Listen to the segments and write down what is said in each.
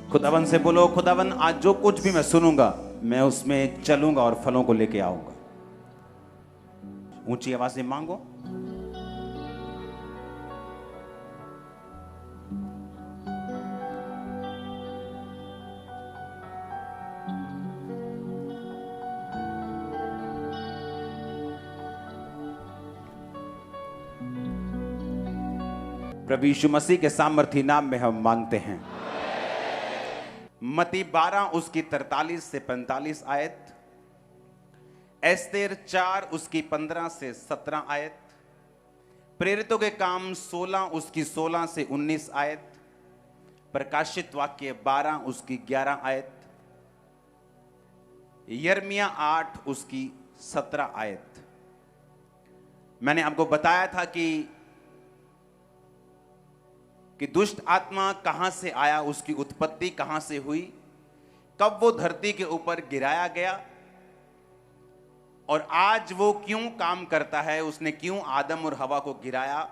खुदावन से बोलो, खुदावन आज जो कुछ भी मैं सुनूंगा मैं उसमें चलूंगा और फलों को लेके आऊंगा। ऊंची आवाज से मांगो। प्रभु यीशु मसीह के सामर्थी नाम में हम मांगते हैं। मत्ती 12 उसकी 43 से 45 आयत, एस्तेर 4 उसकी 15 से 17 आयत, प्रेरितों के काम 16 उसकी 16 से 19 आयत, प्रकाशित वाक्य 12 उसकी 11 आयत, यिर्मयाह 8 उसकी 17 आयत। मैंने आपको बताया था कि दुष्ट आत्मा कहां से आया, उसकी उत्पत्ति कहां से हुई, कब वो धरती के ऊपर गिराया गया और आज वो क्यों काम करता है, उसने क्यों आदम और हवा को गिराया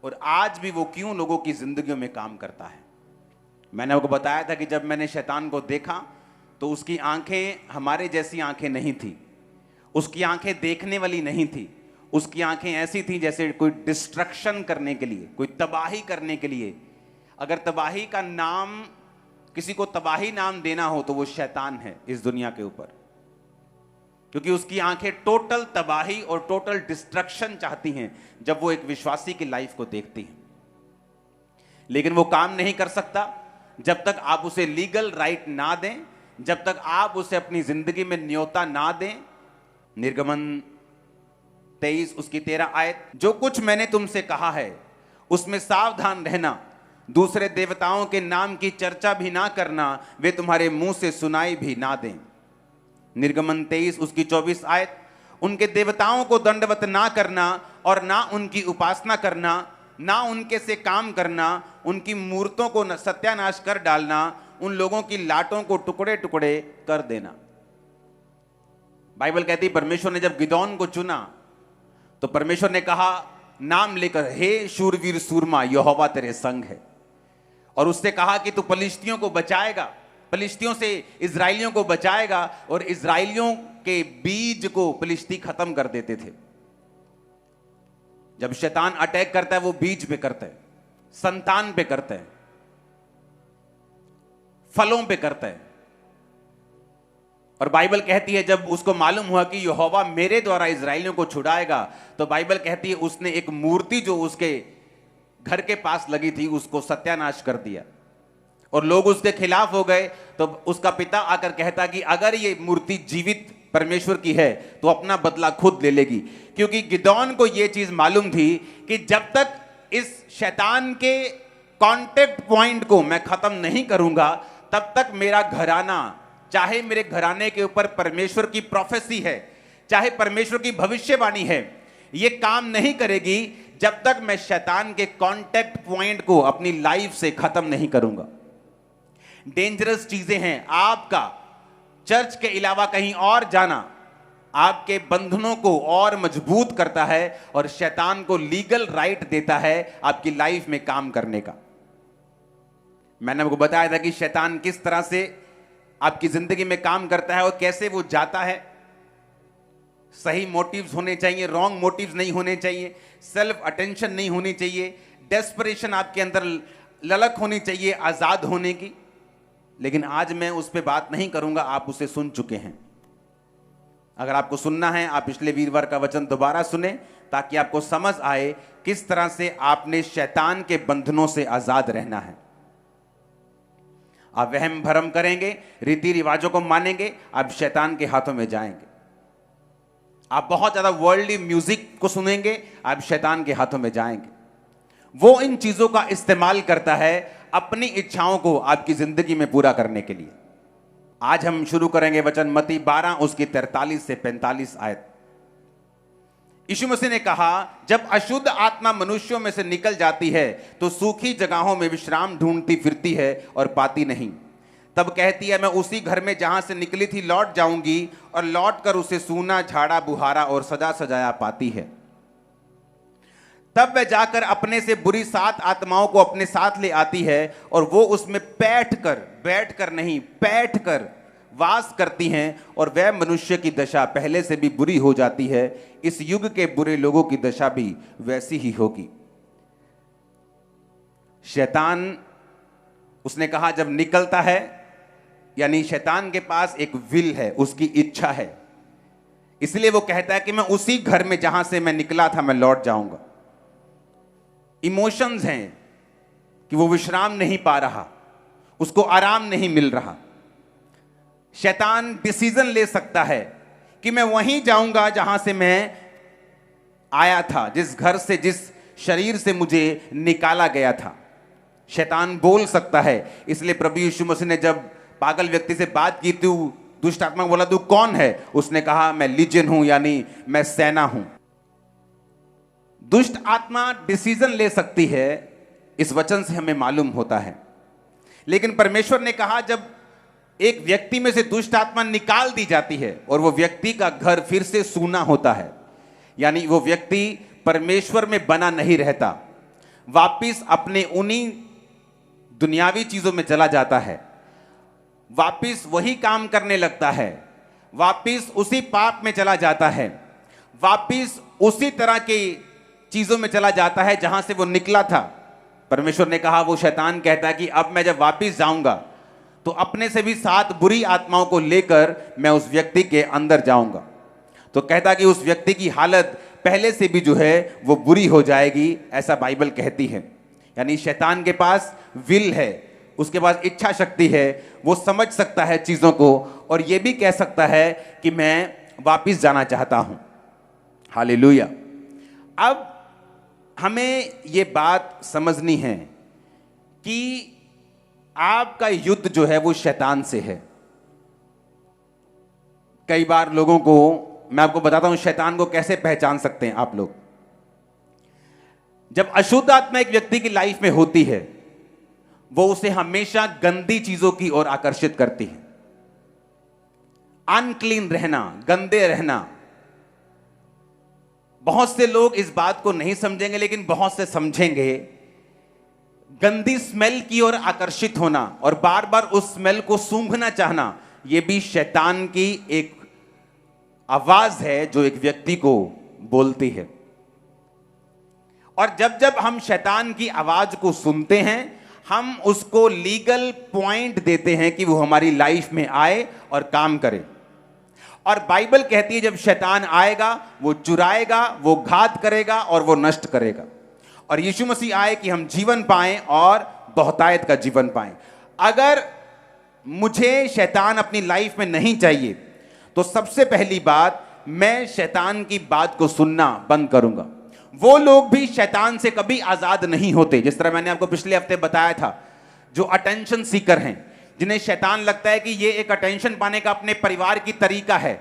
और आज भी वो क्यों लोगों की जिंदगियों में काम करता है। मैंने आपको बताया था कि जब मैंने शैतान को देखा तो उसकी आंखें हमारे जैसी आंखें नहीं थी, उसकी आंखें देखने वाली नहीं थी, उसकी आंखें ऐसी थी जैसे कोई डिस्ट्रक्शन करने के लिए, कोई तबाही करने के लिए। अगर तबाही का नाम, किसी को तबाही नाम देना हो तो वो शैतान है इस दुनिया के ऊपर, क्योंकि उसकी आंखें टोटल तबाही और टोटल डिस्ट्रक्शन चाहती हैं जब वो एक विश्वासी की लाइफ को देखती हैं। लेकिन वो काम नहीं कर सकता जब तक आप उसे लीगल राइट ना दें, जब तक आप उसे अपनी जिंदगी में न्योता ना दें। निर्गमन 23 उसकी 13 आयत, जो कुछ मैंने तुमसे कहा है उसमें सावधान रहना, दूसरे देवताओं के नाम की चर्चा भी ना करना, वे तुम्हारे मुंह से सुनाई भी ना दें। निर्गमन 23 उसकी 24 आयत, उनके देवताओं को दंडवत ना करना और ना उनकी उपासना करना, ना उनके से काम करना, उनकी मूर्तों को सत्यानाश कर डालना, उन लोगों की लाटों को टुकड़े टुकड़े कर देना। बाइबल कहती परमेश्वर ने जब गिदोन को चुना तो परमेश्वर ने कहा नाम लेकर, हे शूरवीर सूरमा, यहोवा तेरे संग है। और उससे कहा कि तू फलिश्तियों को बचाएगा, फलिश्तियों से इजराइलियों को बचाएगा। और इजराइलियों के बीज को फलिश्ती खत्म कर देते थे। जब शैतान अटैक करता है वो बीज पे करता है, संतान पे करता है, फलों पे करता है। और बाइबल कहती है जब उसको मालूम हुआ कि यहोवा मेरे द्वारा इजराइलियों को छुड़ाएगा, तो बाइबल कहती है उसने एक मूर्ति जो उसके घर के पास लगी थी उसको सत्यानाश कर दिया और लोग उसके खिलाफ हो गए। तो उसका पिता आकर कहता कि अगर ये मूर्ति जीवित परमेश्वर की है तो अपना बदला खुद ले लेगी, क्योंकि गिदोन को यह चीज मालूम थी कि जब तक इस शैतान के कांटेक्ट पॉइंट को मैं खत्म नहीं करूंगा तब तक मेरा घराना, चाहे मेरे घराने के ऊपर परमेश्वर की प्रोफेसी है, चाहे परमेश्वर की भविष्यवाणी है, ये काम नहीं करेगी जब तक मैं शैतान के कांटेक्ट पॉइंट को अपनी लाइफ से खत्म नहीं करूंगा। डेंजरस चीजें हैं। आपका चर्च के अलावा कहीं और जाना आपके बंधनों को और मजबूत करता है और शैतान को लीगल राइट देता है आपकी लाइफ में काम करने का। मैंने आपको बताया था कि शैतान किस तरह से आपकी जिंदगी में काम करता है और कैसे वो जाता है। सही मोटिव्स होने चाहिए, रॉन्ग मोटिव्स नहीं होने चाहिए, सेल्फ अटेंशन नहीं होनी चाहिए, डेस्परेशन आपके अंदर ललक होनी चाहिए आजाद होने की। लेकिन आज मैं उस पर बात नहीं करूंगा, आप उसे सुन चुके हैं। अगर आपको सुनना है आप पिछले वीरवार का वचन दोबारा सुने ताकि आपको समझ आए किस तरह से आपने शैतान के बंधनों से आजाद रहना है। आप वहम भरम करेंगे, रीति रिवाजों को मानेंगे, आप शैतान के हाथों में जाएंगे। आप बहुत ज्यादा वर्ल्डली म्यूजिक को सुनेंगे, आप शैतान के हाथों में जाएंगे। वो इन चीजों का इस्तेमाल करता है अपनी इच्छाओं को आपकी जिंदगी में पूरा करने के लिए। आज हम शुरू करेंगे वचन मत्ती 12 उसकी 43 से 45 आयत। यीशु मसीह ने कहा, जब अशुद्ध आत्मा मनुष्यों में से निकल जाती है तो सूखी जगहों में विश्राम ढूंढती फिरती है और पाती नहीं। तब कहती है, मैं उसी घर में जहां से निकली थी लौट जाऊंगी, और लौट कर उसे सूना, झाड़ा बुहारा और सजा सजाया पाती है। तब वह जाकर अपने से बुरी 7 आत्माओं को अपने साथ ले आती है और वो उसमें बैठकर नहीं, बैठकर वास करती हैं और वह मनुष्य की दशा पहले से भी बुरी हो जाती है। इस युग के बुरे लोगों की दशा भी वैसी ही होगी। शैतान, उसने कहा, जब निकलता है, यानी शैतान के पास एक विल है, उसकी इच्छा है, इसलिए वो कहता है कि मैं उसी घर में जहां से मैं निकला था मैं लौट जाऊंगा। इमोशंस हैं कि वो विश्राम नहीं पा रहा, उसको आराम नहीं मिल रहा। शैतान डिसीजन ले सकता है कि मैं वहीं जाऊंगा जहां से मैं आया था, जिस घर से, जिस शरीर से मुझे निकाला गया था। शैतान बोल सकता है। इसलिए प्रभु यीशु मसीह ने जब पागल व्यक्ति से बात की, तू दुष्ट आत्मा को बोला, तू कौन है? उसने कहा, मैं लीजियन हूं, यानी मैं सेना हूं। दुष्ट आत्मा डिसीजन ले सकती है, इस वचन से हमें मालूम होता है। लेकिन परमेश्वर ने कहा, जब एक व्यक्ति में से दुष्ट आत्मा निकाल दी जाती है और वो व्यक्ति का घर फिर से सूना होता है, यानी वो व्यक्ति परमेश्वर में बना नहीं रहता, वापिस अपने उन्हीं दुनियावी चीजों में चला जाता है, वापिस वही काम करने लगता है, वापिस उसी पाप में चला जाता है, वापिस उसी तरह की चीजों में चला जाता है जहां से वो निकला था। परमेश्वर ने कहा, वो शैतान कहता है कि अब मैं जब वापिस जाऊंगा तो अपने से भी 7 बुरी आत्माओं को लेकर मैं उस व्यक्ति के अंदर जाऊंगा। तो कहता कि उस व्यक्ति की हालत पहले से भी जो है वो बुरी हो जाएगी, ऐसा बाइबल कहती है। यानी शैतान के पास विल है, उसके पास इच्छा शक्ति है, वो समझ सकता है चीजों को और ये भी कह सकता है कि मैं वापिस जाना चाहता हूं। हालेलुया। अब हमें ये बात समझनी है कि आपका युद्ध जो है वो शैतान से है। कई बार लोगों को, मैं आपको बताता हूं शैतान को कैसे पहचान सकते हैं आप लोग। जब अशुद्ध आत्मा एक व्यक्ति की लाइफ में होती है, वो उसे हमेशा गंदी चीजों की ओर आकर्षित करती है। अनक्लीन रहना, गंदे रहना। बहुत से लोग इस बात को नहीं समझेंगे, लेकिन बहुत से समझेंगे। गंदी स्मेल की ओर आकर्षित होना और बार बार उस स्मेल को सूंघना चाहना, यह भी शैतान की एक आवाज है जो एक व्यक्ति को बोलती है। और जब जब हम शैतान की आवाज को सुनते हैं, हम उसको लीगल पॉइंट देते हैं कि वो हमारी लाइफ में आए और काम करे। और बाइबल कहती है जब शैतान आएगा, वो चुराएगा, वो घात करेगा और वो नष्ट करेगा। और यीशु मसीह आए कि हम जीवन पाएं और बहुतायत का जीवन पाएं। अगर मुझे शैतान अपनी लाइफ में नहीं चाहिए, तो सबसे पहली बात, मैं शैतान की बात को सुनना बंद करूंगा। वो लोग भी शैतान से कभी आजाद नहीं होते, जिस तरह मैंने आपको पिछले हफ्ते बताया था, जो अटेंशन सीकर हैं, जिन्हें शैतान लगता है कि ये एक अटेंशन पाने का अपने परिवार की तरीका है,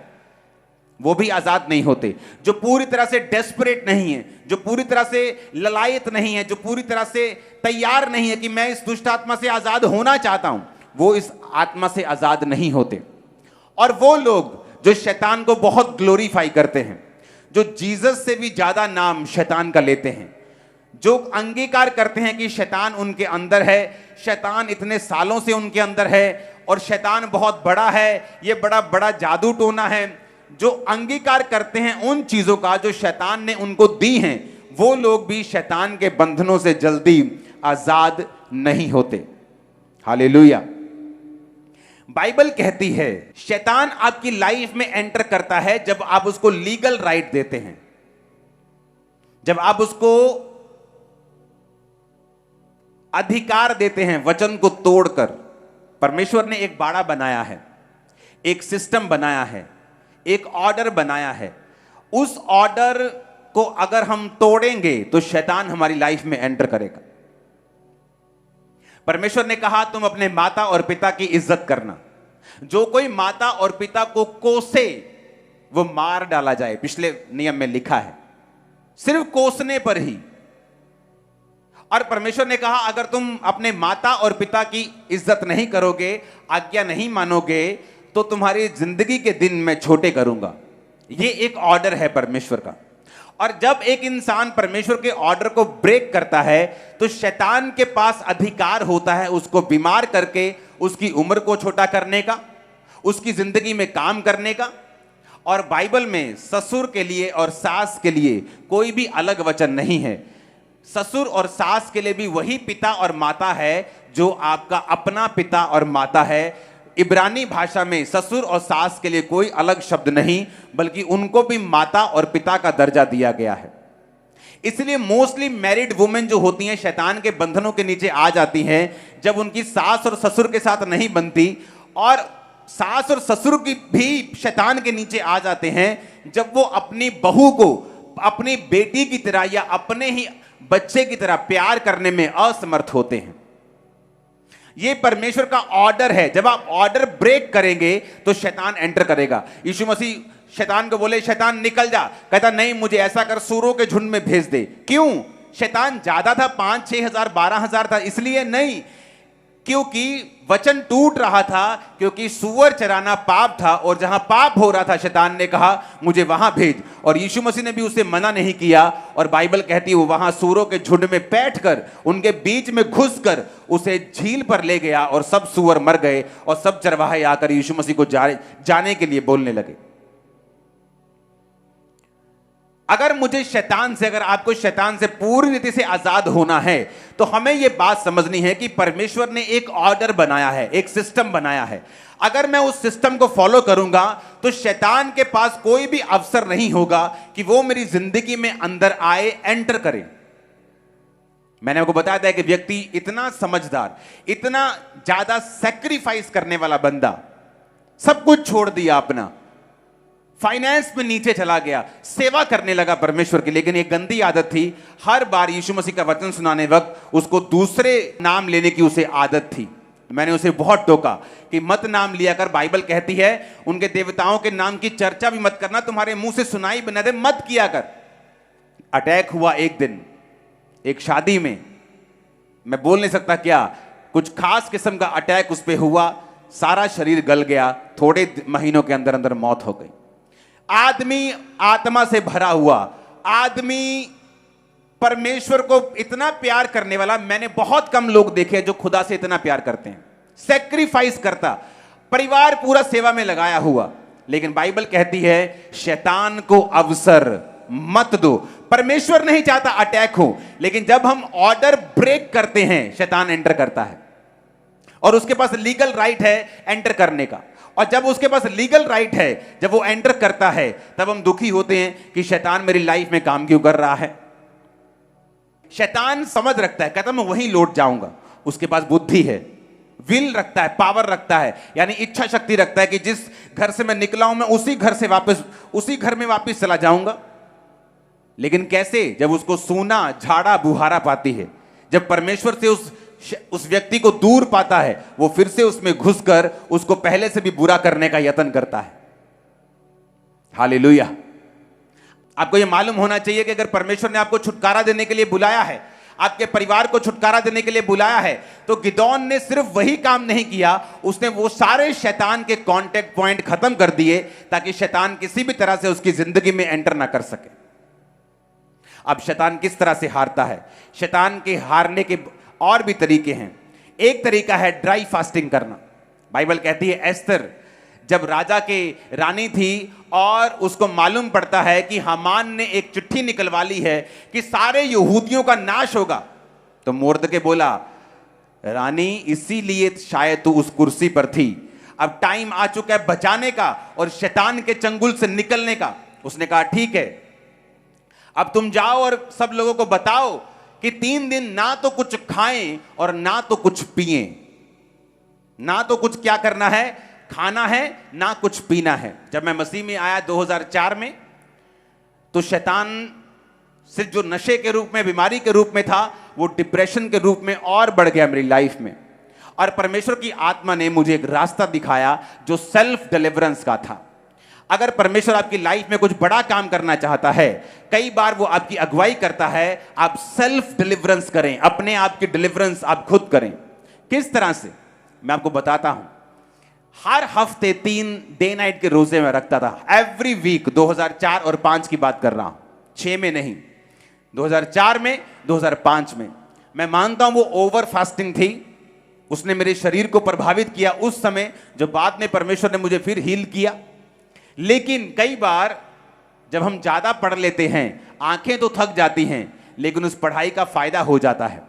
वो भी आजाद नहीं होते। जो पूरी तरह से डेस्परेट नहीं है, जो पूरी तरह से ललायत नहीं है, जो पूरी तरह से तैयार नहीं है कि मैं इस दुष्ट आत्मा से आजाद होना चाहता हूं, वो इस आत्मा से आजाद नहीं होते। और वो लोग जो शैतान को बहुत ग्लोरीफाई करते हैं, जो जीसस से भी ज्यादा नाम शैतान का लेते हैं, जो अंगीकार करते हैं कि शैतान उनके अंदर है, शैतान इतने सालों से उनके अंदर है और शैतान बहुत बड़ा है, ये बड़ा बड़ा जादू टोना है, जो अंगीकार करते हैं उन चीजों का जो शैतान ने उनको दी हैं, वो लोग भी शैतान के बंधनों से जल्दी आजाद नहीं होते। हालेलुया। बाइबल कहती है शैतान आपकी लाइफ में एंटर करता है जब आप उसको लीगल राइट देते हैं, जब आप उसको अधिकार देते हैं वचन को तोड़कर। परमेश्वर ने एक बाड़ा बनाया है, एक सिस्टम बनाया है, एक ऑर्डर बनाया है। उस ऑर्डर को अगर हम तोड़ेंगे तो शैतान हमारी लाइफ में एंटर करेगा। परमेश्वर ने कहा तुम अपने माता और पिता की इज्जत करना। जो कोई माता और पिता को कोसे वो मार डाला जाए, पिछले नियम में लिखा है, सिर्फ कोसने पर ही। और परमेश्वर ने कहा अगर तुम अपने माता और पिता की इज्जत नहीं करोगे, आज्ञा नहीं मानोगे, तो तुम्हारी जिंदगी के दिन मैं छोटे करूंगा। ये एक ऑर्डर है परमेश्वर का। और जब एक इंसान परमेश्वर के ऑर्डर को ब्रेक करता है तो शैतान के पास अधिकार होता है उसको बीमार करके उसकी उम्र को छोटा करने का, उसकी जिंदगी में काम करने का। और बाइबल में ससुर के लिए और सास के लिए कोई भी अलग वचन नहीं है। ससुर और सास के लिए भी वही पिता और माता है जो आपका अपना पिता और माता है। इब्रानी भाषा में ससुर और सास के लिए कोई अलग शब्द नहीं, बल्कि उनको भी माता और पिता का दर्जा दिया गया है। इसलिए मोस्टली मैरिड वुमेन जो होती हैं शैतान के बंधनों के नीचे आ जाती हैं जब उनकी सास और ससुर के साथ नहीं बनती, और सास और ससुर की भी शैतान के नीचे आ जाते हैं जब वो अपनी बहू को अपनी बेटी की तरह या अपने ही बच्चे की तरह प्यार करने में असमर्थ होते हैं। ये परमेश्वर का ऑर्डर है। जब आप ऑर्डर ब्रेक करेंगे तो शैतान एंटर करेगा। यीशु मसीह शैतान को बोले, शैतान निकल जा, कहता नहीं, मुझे ऐसा कर, सूरों के झुंड में भेज दे। क्यों? शैतान ज्यादा था, 5-6 हजार 12 हजार था, इसलिए नहीं, क्योंकि वचन टूट रहा था, क्योंकि सुअर चराना पाप था, और जहां पाप हो रहा था शैतान ने कहा मुझे वहां भेज, और यीशु मसीह ने भी उसे मना नहीं किया। और बाइबल कहती है वो वहां सूअरों के झुंड में बैठकर उनके बीच में घुसकर उसे झील पर ले गया, और सब सूअर मर गए, और सब चरवाहे आकर यीशु मसीह को जाने के लिए बोलने लगे। अगर आपको शैतान से पूरी रीति से आजाद होना है तो हमें यह बात समझनी है कि परमेश्वर ने एक ऑर्डर बनाया है, एक सिस्टम बनाया है। अगर मैं उस सिस्टम को फॉलो करूंगा तो शैतान के पास कोई भी अवसर नहीं होगा कि वो मेरी जिंदगी में अंदर आए, एंटर करे। मैंने आपको बताया था कि व्यक्ति इतना समझदार, इतना ज्यादा सैक्रिफाइस करने वाला बंदा, सब कुछ छोड़ दिया अपना, फाइनेंस में नीचे चला गया, सेवा करने लगा परमेश्वर की, लेकिन एक गंदी आदत थी, हर बार यीशु मसीह का वचन सुनाने वक्त उसको दूसरे नाम लेने की उसे आदत थी। मैंने उसे बहुत टोका कि मत नाम लिया कर, बाइबल कहती है उनके देवताओं के नाम की चर्चा भी मत करना, तुम्हारे मुंह से सुनाई बना दे, मत किया कर। अटैक हुआ एक दिन एक शादी में, मैं बोल नहीं सकता क्या, कुछ खास किस्म का अटैक उस पर हुआ, सारा शरीर गल गया, थोड़े महीनों के अंदर अंदर मौत हो गई। आदमी आत्मा से भरा हुआ, आदमी परमेश्वर को इतना प्यार करने वाला, मैंने बहुत कम लोग देखे जो खुदा से इतना प्यार करते हैं, सैक्रिफाइस करता, परिवार पूरा सेवा में लगाया हुआ। लेकिन बाइबल कहती है शैतान को अवसर मत दो। परमेश्वर नहीं चाहता अटैक हो, लेकिन जब हम ऑर्डर ब्रेक करते हैं शैतान एंटर करता है, और उसके पास लीगल राइट है एंटर करने का। और जब उसके पास लीगल राइट है, जब वो एंटर करता है, तब हम दुखी होते हैं कि शैतान मेरी लाइफ में काम क्यों कर रहा है। शैतान समझ रखता है, कहता मैं वहीं लौट जाऊंगा। उसके पास बुद्धि है, विल रखता है, पावर रखता है, यानी इच्छा शक्ति रखता है कि जिस घर से मैं निकला हूं मैं उसी घर में वापस चला जाऊंगा। लेकिन कैसे? जब उसको सूना झाड़ा बुहारा पाती है, जब परमेश्वर से उस व्यक्ति को दूर पाता है, वो फिर से उसमें घुसकर उसको पहले से भी बुरा करने का यत्न करता है। हालेलुया। आपको यह मालूम होना चाहिए कि अगर परमेश्वर ने आपको छुटकारा देने के लिए बुलाया है, आपके परिवार को छुटकारा देने के लिए बुलाया है, तो गिदोन ने सिर्फ वही काम नहीं किया, उसने वो सारे शैतान के कांटेक्ट पॉइंट खत्म कर दिए ताकि शैतान किसी भी तरह से उसकी जिंदगी में एंटर ना कर सके। अब शैतान किस तरह से हारता है? शैतान के हारने के और भी तरीके हैं। एक तरीका है ड्राई फास्टिंग करना। बाइबल कहती है एस्तर जब राजा के रानी थी और उसको मालूम पड़ता है कि हामान ने एक चिट्ठी निकलवा ली है कि सारे यहूदियों का नाश होगा, तो मोर्दके बोला रानी इसीलिए शायद तू उस कुर्सी पर थी, अब टाइम आ चुका है बचाने का और शैतान के चंगुल से निकलने का। उसने कहा ठीक है, अब तुम जाओ और सब लोगों को बताओ कि 3 दिन ना तो कुछ खाएं और ना तो कुछ पिएं। ना तो कुछ क्या करना है, खाना है, ना कुछ पीना है। जब मैं मसीह में आया 2004 में, तो शैतान सिर्फ जो नशे के रूप में, बीमारी के रूप में था, वो डिप्रेशन के रूप में और बढ़ गया मेरी लाइफ में। और परमेश्वर की आत्मा ने मुझे एक रास्ता दिखाया जो सेल्फ डिलीवरेंस का था। अगर परमेश्वर आपकी लाइफ में कुछ बड़ा काम करना चाहता है, कई बार वो आपकी अगुवाई करता है, आप सेल्फ डिलीवरेंस करें, अपने आप की डिलीवरेंस आप खुद करें। किस तरह से? मैं आपको बताता हूं। हर हफ्ते 3 डे नाइट के रोजे में रखता था, एवरी वीक। 2004 और 5 की बात कर रहा हूं। 6 में नहीं, 2004 में, 2005 में। मैं मानता हूं वो ओवर फास्टिंग थी, उसने मेरे शरीर को प्रभावित किया उस समय, जो बाद में परमेश्वर ने मुझे फिर हील किया। लेकिन कई बार जब हम ज्यादा पढ़ लेते हैं, आंखें तो थक जाती हैं, लेकिन उस पढ़ाई का फायदा हो जाता है।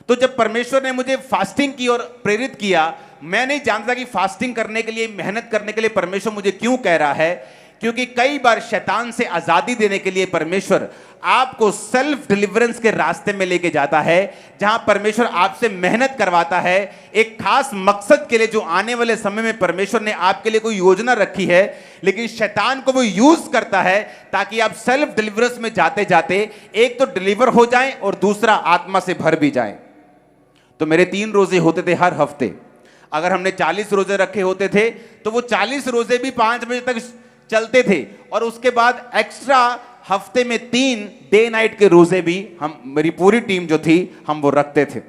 तो जब परमेश्वर ने मुझे फास्टिंग की ओर प्रेरित किया, मैं नहीं जानता कि फास्टिंग करने के लिए, मेहनत करने के लिए परमेश्वर मुझे क्यों कह रहा है। क्योंकि कई बार शैतान से आजादी देने के लिए परमेश्वर आपको सेल्फ डिलीवरेंस के रास्ते में लेके जाता है, जहां परमेश्वर आपसे मेहनत करवाता है एक खास मकसद के लिए, जो आने वाले समय में परमेश्वर ने आपके लिए कोई योजना रखी है। लेकिन शैतान को वो यूज करता है ताकि आप सेल्फ डिलीवरेंस में जाते जाते एक तो डिलीवर हो जाएं और दूसरा आत्मा से भर भी जाएं। तो मेरे 3 रोजे होते थे हर हफ्ते। अगर हमने 40 रोजे रखे होते थे तो वो 40 रोजे भी 5 बजे तक चलते थे, और उसके बाद एक्स्ट्रा हफ्ते में 3 डे नाइट के रोजे भी हम, मेरी पूरी टीम जो थी, हम वो रखते थे।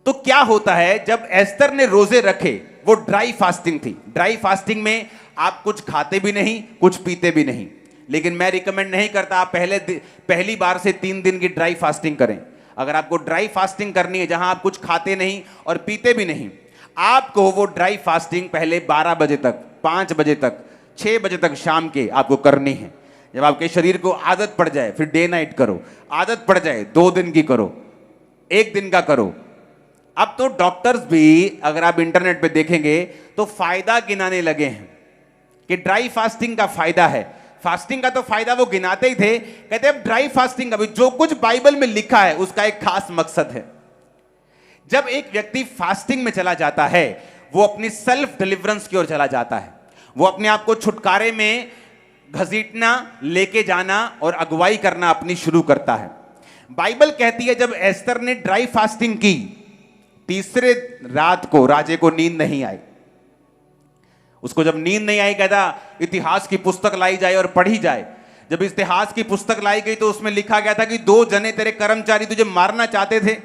तो क्या होता है, जब एस्तर ने रोजे रखे, वो ड्राई फास्टिंग थी। ड्राई फास्टिंग में आप कुछ खाते भी नहीं, कुछ पीते भी नहीं। लेकिन मैं रिकमेंड नहीं करता आप पहली बार से 3 दिन की ड्राई फास्टिंग करें। अगर आपको ड्राई फास्टिंग करनी है, जहां आप कुछ खाते नहीं और पीते भी नहीं, आपको वो ड्राई फास्टिंग पहले 12 बजे तक, 5 बजे तक, 6 बजे तक शाम के आपको करनी है। जब आपके शरीर को आदत पड़ जाए, फिर डे नाइट करो। आदत पड़ जाए 2 दिन की करो, 1 दिन का करो। अब तो डॉक्टर्स भी, अगर आप इंटरनेट पे देखेंगे तो फायदा गिनाने लगे हैं कि ड्राई फास्टिंग का फायदा है। फास्टिंग का तो फायदा वो गिनाते ही थे, कहते हैं ड्राई फास्टिंग का भी, जो कुछ बाइबल में लिखा है उसका एक खास मकसद है। जब एक व्यक्ति फास्टिंग में चला जाता है, वो अपनी सेल्फ डिलीवरेंस की ओर चला जाता है। वो अपने आप को छुटकारे में घसीटना, लेके जाना और अगुवाई करना अपनी शुरू करता है। बाइबल कहती है जब एस्तर ने ड्राई फास्टिंग की, तीसरे रात को राजे को नींद नहीं आई। उसको जब नींद नहीं आई, कहता इतिहास की पुस्तक लाई जाए और पढ़ी जाए। जब इतिहास की पुस्तक लाई गई तो उसमें लिखा गया था कि 2 जने तेरे कर्मचारी तुझे मारना चाहते थे,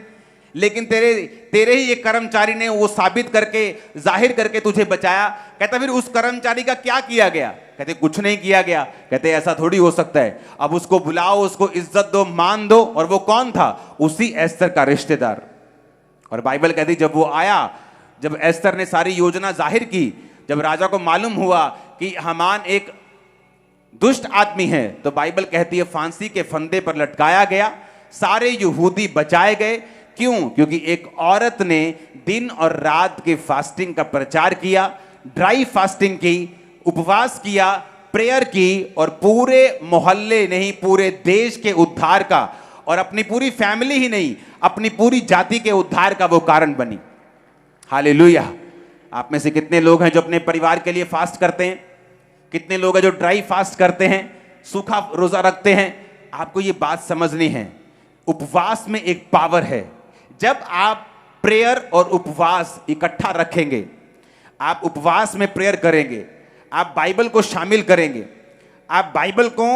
लेकिन तेरे ही एक कर्मचारी ने वो साबित करके, जाहिर करके तुझे बचाया। कहता फिर उस कर्मचारी का क्या किया गया? कहते कुछ नहीं किया गया। कहते ऐसा थोड़ी हो सकता है, अब उसको बुलाओ, उसको इज्जत दो, मान दो। और वो कौन था? उसी एस्तर का रिश्तेदार। और बाइबल कहती जब वो आया, जब एस्तर ने सारी योजना जाहिर की, जब राजा को मालूम हुआ कि हामान एक दुष्ट आदमी है, तो बाइबल कहती है फांसी के फंदे पर लटकाया गया। सारे यहूदी बचाए गए। क्यों? क्योंकि एक औरत ने दिन और रात के फास्टिंग का प्रचार किया, ड्राई फास्टिंग की, उपवास किया, प्रेयर की, और पूरे मोहल्ले नहीं, पूरे देश के उद्धार का, और अपनी पूरी फैमिली ही नहीं, अपनी पूरी जाति के उद्धार का वो कारण बनी। हालेलुया। आप में से कितने लोग हैं जो अपने परिवार के लिए फास्ट करते हैं? कितने लोग हैं जो ड्राई फास्ट करते हैं, सूखा रोजा रखते हैं? आपको ये बात समझनी है, उपवास में एक पावर है। जब आप प्रेयर और उपवास इकट्ठा रखेंगे, आप उपवास में प्रेयर करेंगे, आप बाइबल को शामिल करेंगे, आप बाइबल को,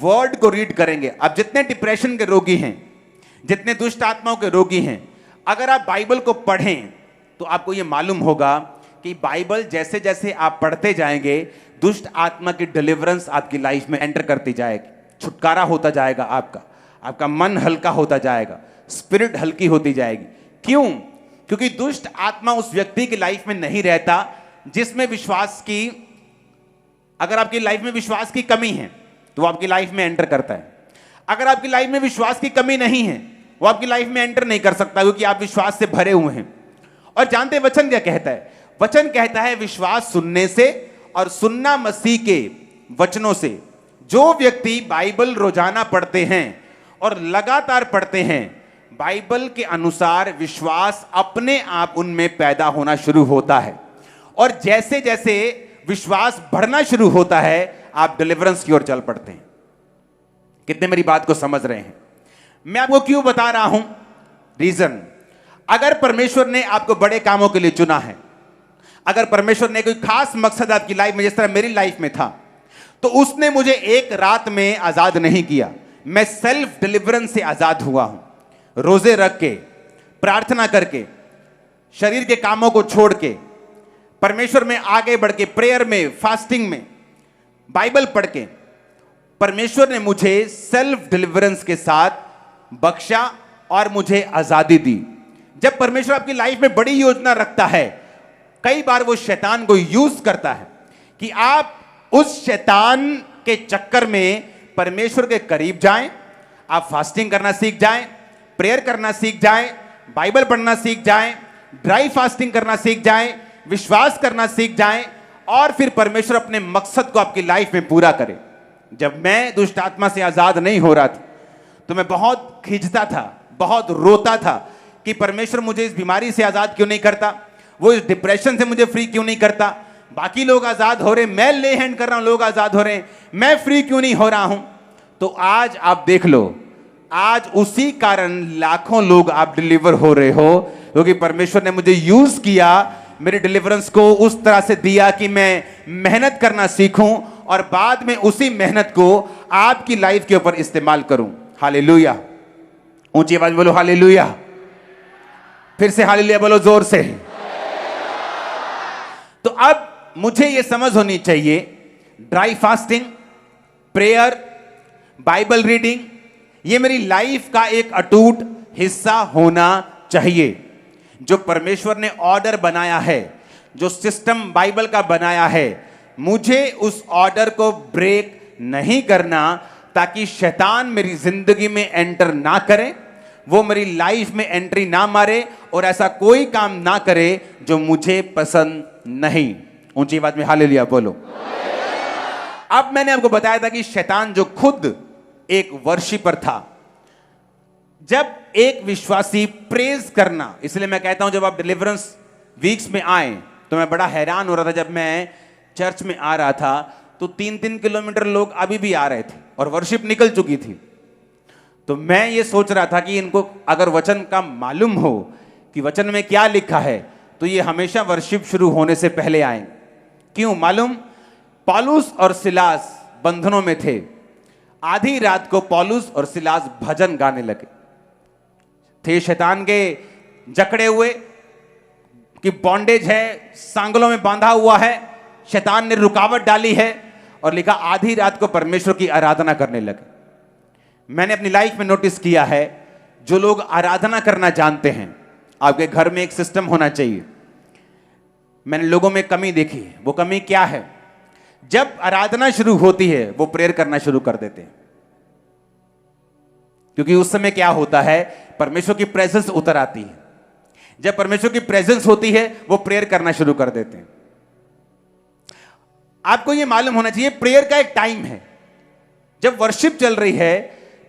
वर्ड को रीड करेंगे। अब जितने डिप्रेशन के रोगी हैं, जितने दुष्ट आत्माओं के रोगी हैं, अगर आप बाइबल को पढ़ें तो आपको यह मालूम होगा कि बाइबल जैसे जैसे आप पढ़ते जाएंगे, दुष्ट आत्मा की डिलीवरेंस आपकी लाइफ में एंटर करती जाएगी, छुटकारा होता जाएगा आपका मन हल्का होता जाएगा, स्पिरिट हल्की होती जाएगी। क्यों? क्योंकि दुष्ट आत्मा उस व्यक्ति की लाइफ में नहीं रहता जिसमें विश्वास की, अगर आपकी लाइफ में विश्वास की कमी है तो वो आपकी लाइफ में एंटर करता है। अगर आपकी लाइफ में विश्वास की कमी नहीं है, वो आपकी लाइफ में एंटर नहीं कर सकता, क्योंकि आप विश्वास से भरे हुए हैं। और जानते वचन क्या कहता है? वचन कहता है विश्वास सुनने से, और सुनना मसीह के वचनों से। जो व्यक्ति बाइबल रोजाना पढ़ते हैं और लगातार पढ़ते हैं, बाइबल के अनुसार विश्वास अपने आप उनमें पैदा होना शुरू होता है। और जैसे जैसे विश्वास बढ़ना शुरू होता है, आप डिलीवरेंस की ओर चल पड़ते हैं। कितने मेरी बात को समझ रहे हैं? मैं आपको क्यों बता रहा हूं? रीजन, अगर परमेश्वर ने आपको बड़े कामों के लिए चुना है, अगर परमेश्वर ने कोई खास मकसद आपकी लाइफ में, जिस तरह मेरी लाइफ में था, तो उसने मुझे एक रात में आजाद नहीं किया। मैं सेल्फ डिलीवरेंस से आजाद हुआ हूं, रोजे रख के, प्रार्थना करके, शरीर के कामों को छोड़ के, परमेश्वर में आगे बढ़ के, प्रेयर में, फास्टिंग में, बाइबल पढ़ के। परमेश्वर ने मुझे सेल्फ डिलीवरेंस के साथ बख्शा और मुझे आजादी दी। जब परमेश्वर आपकी लाइफ में बड़ी योजना रखता है, कई बार वो शैतान को यूज करता है कि आप उस शैतान के चक्कर में परमेश्वर के करीब जाएं, आप फास्टिंग करना सीख जाएं, प्रेयर करना सीख जाएं, बाइबल पढ़ना सीख जाएं, ड्राई फास्टिंग करना सीख जाएं, विश्वास करना सीख जाएं और फिर परमेश्वर अपने मकसद को आपकी लाइफ में पूरा करे। जब मैं दुष्ट आत्मा से आजाद नहीं हो रहा था तो मैं बहुत खिंचता था, बहुत रोता था कि परमेश्वर मुझे इस बीमारी से आजाद क्यों नहीं करता, वो इस डिप्रेशन से मुझे फ्री क्यों नहीं करता। बाकी लोग आजाद हो रहे, मैं ले हैंड कर रहा हूं, लोग आजाद हो रहे हैं, मैं फ्री क्यों नहीं हो रहा हूं। तो आज आप देख लो, आज उसी कारण लाखों लोग आप डिलीवर हो रहे हो, क्योंकि परमेश्वर ने मुझे यूज किया, मेरे डिलीवरेंस को उस तरह से दिया कि मैं मेहनत करना सीखूं और बाद में उसी मेहनत को आपकी लाइफ के ऊपर इस्तेमाल करूं। हालेलुया, ऊंची आवाज बोलो हालेलुया, फिर से हालेलुया बोलो जोर से। तो अब मुझे यह समझ होनी चाहिए, dry fasting, prayer, Bible reading, यह मेरी लाइफ का एक अटूट हिस्सा होना चाहिए। जो परमेश्वर ने ऑर्डर बनाया है, जो सिस्टम बाइबल का बनाया है, मुझे उस ऑर्डर को ब्रेक नहीं करना, ताकि शैतान मेरी जिंदगी में एंटर ना करे, वो मेरी लाइफ में एंट्री ना मारे और ऐसा कोई काम ना करे जो मुझे पसंद नहीं। ऊंची आवाज में हालेलुया बोलो। अब मैंने आपको बताया था कि शैतान जो खुद एक वर्शिपर था, जब एक विश्वासी प्रेज करना, इसलिए मैं कहता हूं जब आप डिलीवरेंस वीक्स में आए तो मैं बड़ा हैरान हो रहा था। जब मैं चर्च में आ रहा था तो 3-3 किलोमीटर लोग अभी भी आ रहे थे और वर्शिप निकल चुकी थी। तो मैं ये सोच रहा था कि इनको अगर वचन का मालूम हो कि वचन में क्या लिखा है तो ये हमेशा वर्शिप शुरू होने से पहले आए। क्यों मालूम? पौलुस और सिलास बंधनों में थे। आधी रात को पौलुस और सिलास भजन गाने लगे थे। शैतान के जकड़े हुए कि बॉन्डेज है, सांगलों में बांधा हुआ है, शैतान ने रुकावट डाली है और लिखा आधी रात को परमेश्वर की आराधना करने लगे। मैंने अपनी लाइफ में नोटिस किया है, जो लोग आराधना करना जानते हैं, आपके घर में एक सिस्टम होना चाहिए। मैंने लोगों में कमी देखी है। वो कमी क्या है? जब आराधना शुरू होती है वो प्रेयर करना शुरू कर देते हैं, क्योंकि उस समय क्या होता है, परमेश्वर की प्रेजेंस उतर आती है। जब परमेश्वर की प्रेजेंस होती है वो प्रेयर करना शुरू कर देते हैं। आपको यह मालूम होना चाहिए, प्रेयर का एक टाइम है। जब वर्शिप चल रही है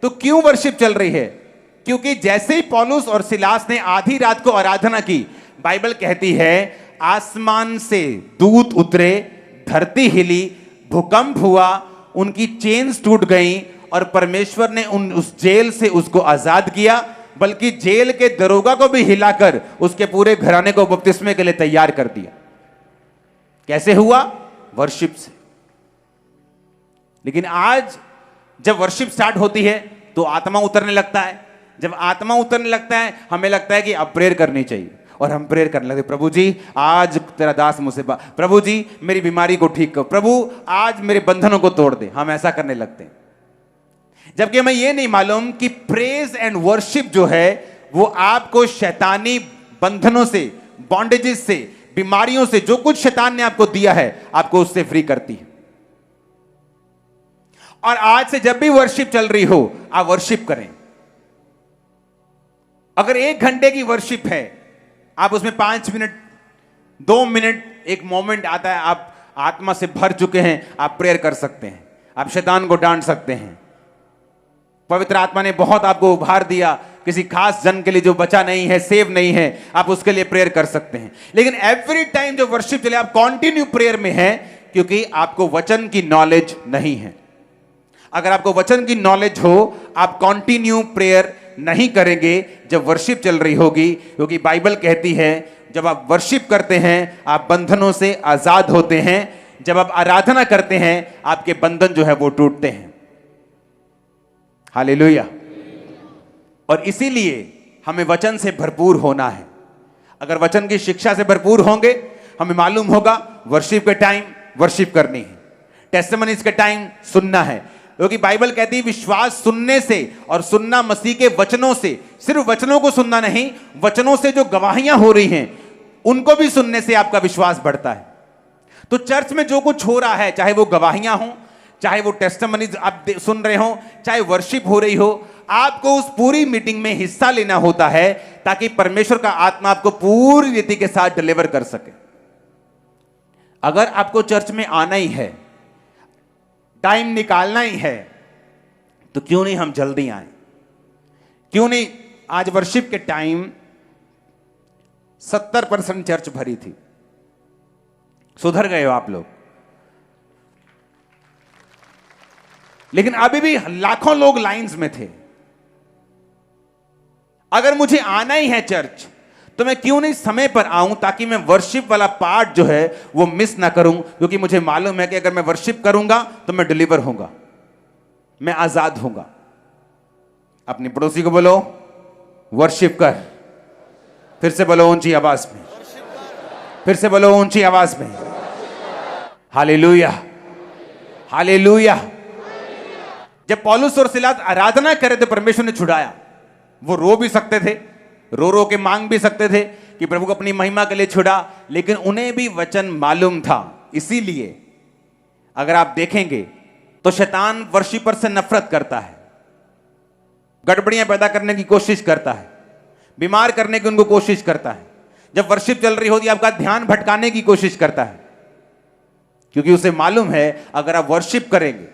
तो क्यों वर्शिप चल रही है? क्योंकि जैसे ही पौलुस और सिलास ने आधी रात को आराधना की, बाइबल कहती है आसमान से दूत उतरे, धरती हिली, भूकंप हुआ, उनकी चेन्स टूट गई और परमेश्वर ने उस जेल से उसको आजाद किया, बल्कि जेल के दरोगा को भी हिलाकर उसके पूरे घराने को बपतिस्मे के लिए तैयार कर दिया। कैसे हुआ? वर्शिप से। लेकिन आज जब वर्शिप स्टार्ट होती है तो आत्मा उतरने लगता है। जब आत्मा उतरने लगता है हमें लगता है कि अब प्रेयर करनी चाहिए और हम प्रेयर करने लगते, प्रभु जी आज तेरा दास मुझसे प्रभु जी मेरी बीमारी को ठीक करो, प्रभु आज मेरे बंधनों को तोड़ दे। हम ऐसा करने लगते हैं, जबकि हमें यह नहीं मालूम कि प्रेज एंड वर्शिप जो है वो आपको शैतानी बंधनों से, बॉन्डेजेस से, बीमारियों से, जो कुछ शैतान ने आपको दिया है, आपको उससे फ्री करती है। और आज से जब भी वर्शिप चल रही हो आप वर्शिप करें। अगर 1 घंटे की वर्शिप है, आप उसमें 5 मिनट, 2 मिनट एक मोमेंट आता है, आप आत्मा से भर चुके हैं, आप प्रेयर कर सकते हैं, आप शैतान को डांट सकते हैं। पवित्र आत्मा ने बहुत आपको उभार दिया, किसी खास जन के लिए जो बचा नहीं है, सेव नहीं है, आप उसके लिए प्रेयर कर सकते हैं। लेकिन एवरी टाइम जो वर्शिप चले आप कंटिन्यू प्रेयर में हैं, क्योंकि आपको वचन की नॉलेज नहीं है। अगर आपको वचन की नॉलेज हो, आप कंटिन्यू प्रेयर नहीं करेंगे जब वर्शिप चल रही होगी, क्योंकि बाइबल कहती है जब आप वर्शिप करते हैं आप बंधनों से आजाद होते हैं। जब आप आराधना करते हैं आपके बंधन जो है वो टूटते हैं। हालेलुया। और इसीलिए हमें वचन से भरपूर होना है। अगर वचन की शिक्षा से भरपूर होंगे, हमें मालूम होगा वर्शिप के टाइम वर्शिप करनी है, टेस्टिमनीज के टाइम सुनना है, क्योंकि बाइबल कहती है विश्वास सुनने से और सुनना मसीह के वचनों से। सिर्फ वचनों को सुनना नहीं, वचनों से जो गवाहियां हो रही हैं उनको भी सुनने से आपका विश्वास बढ़ता है। तो चर्च में जो कुछ हो रहा है, चाहे वो गवाहियां हो, चाहे वो टेस्टिमनीज आप सुन रहे हो, चाहे वर्शिप हो रही हो, आपको उस पूरी मीटिंग में हिस्सा लेना होता है ताकि परमेश्वर का आत्मा आपको पूरी रीति के साथ डिलीवर कर सके। अगर आपको चर्च में आना ही है, टाइम निकालना ही है, तो क्यों नहीं हम जल्दी आए? क्यों नहीं? आज वर्शिप के टाइम 70% चर्च भरी थी। सुधर गए हो आप लोग, लेकिन अभी भी लाखों लोग लाइंस में थे। अगर मुझे आना ही है चर्च, तो मैं क्यों नहीं समय पर आऊं ताकि मैं वर्शिप वाला पार्ट जो है वो मिस ना करूं, क्योंकि मुझे मालूम है कि अगर मैं वर्शिप करूंगा तो मैं डिलीवर होऊंगा, मैं आजाद होऊंगा। अपनी पड़ोसी को बोलो वर्शिप कर। फिर से बोलो ऊंची आवाज में, फिर से बोलो ऊंची आवाज में, हालेलुया, हालेलुया। जब पौलुस और सिलास आराधना करे तो परमेश्वर ने छुड़ाया। वो रो भी सकते थे, रो रो के मांग भी सकते थे कि प्रभु को अपनी महिमा के लिए छुड़ा, लेकिन उन्हें भी वचन मालूम था। इसीलिए अगर आप देखेंगे तो शैतान वर्शिपर से नफरत करता है, गड़बड़ियां पैदा करने की कोशिश करता है, बीमार करने की उनको कोशिश करता है। जब वर्शिप चल रही होती है आपका ध्यान भटकाने की कोशिश करता है, क्योंकि उसे मालूम है अगर आप वर्शिप करेंगे,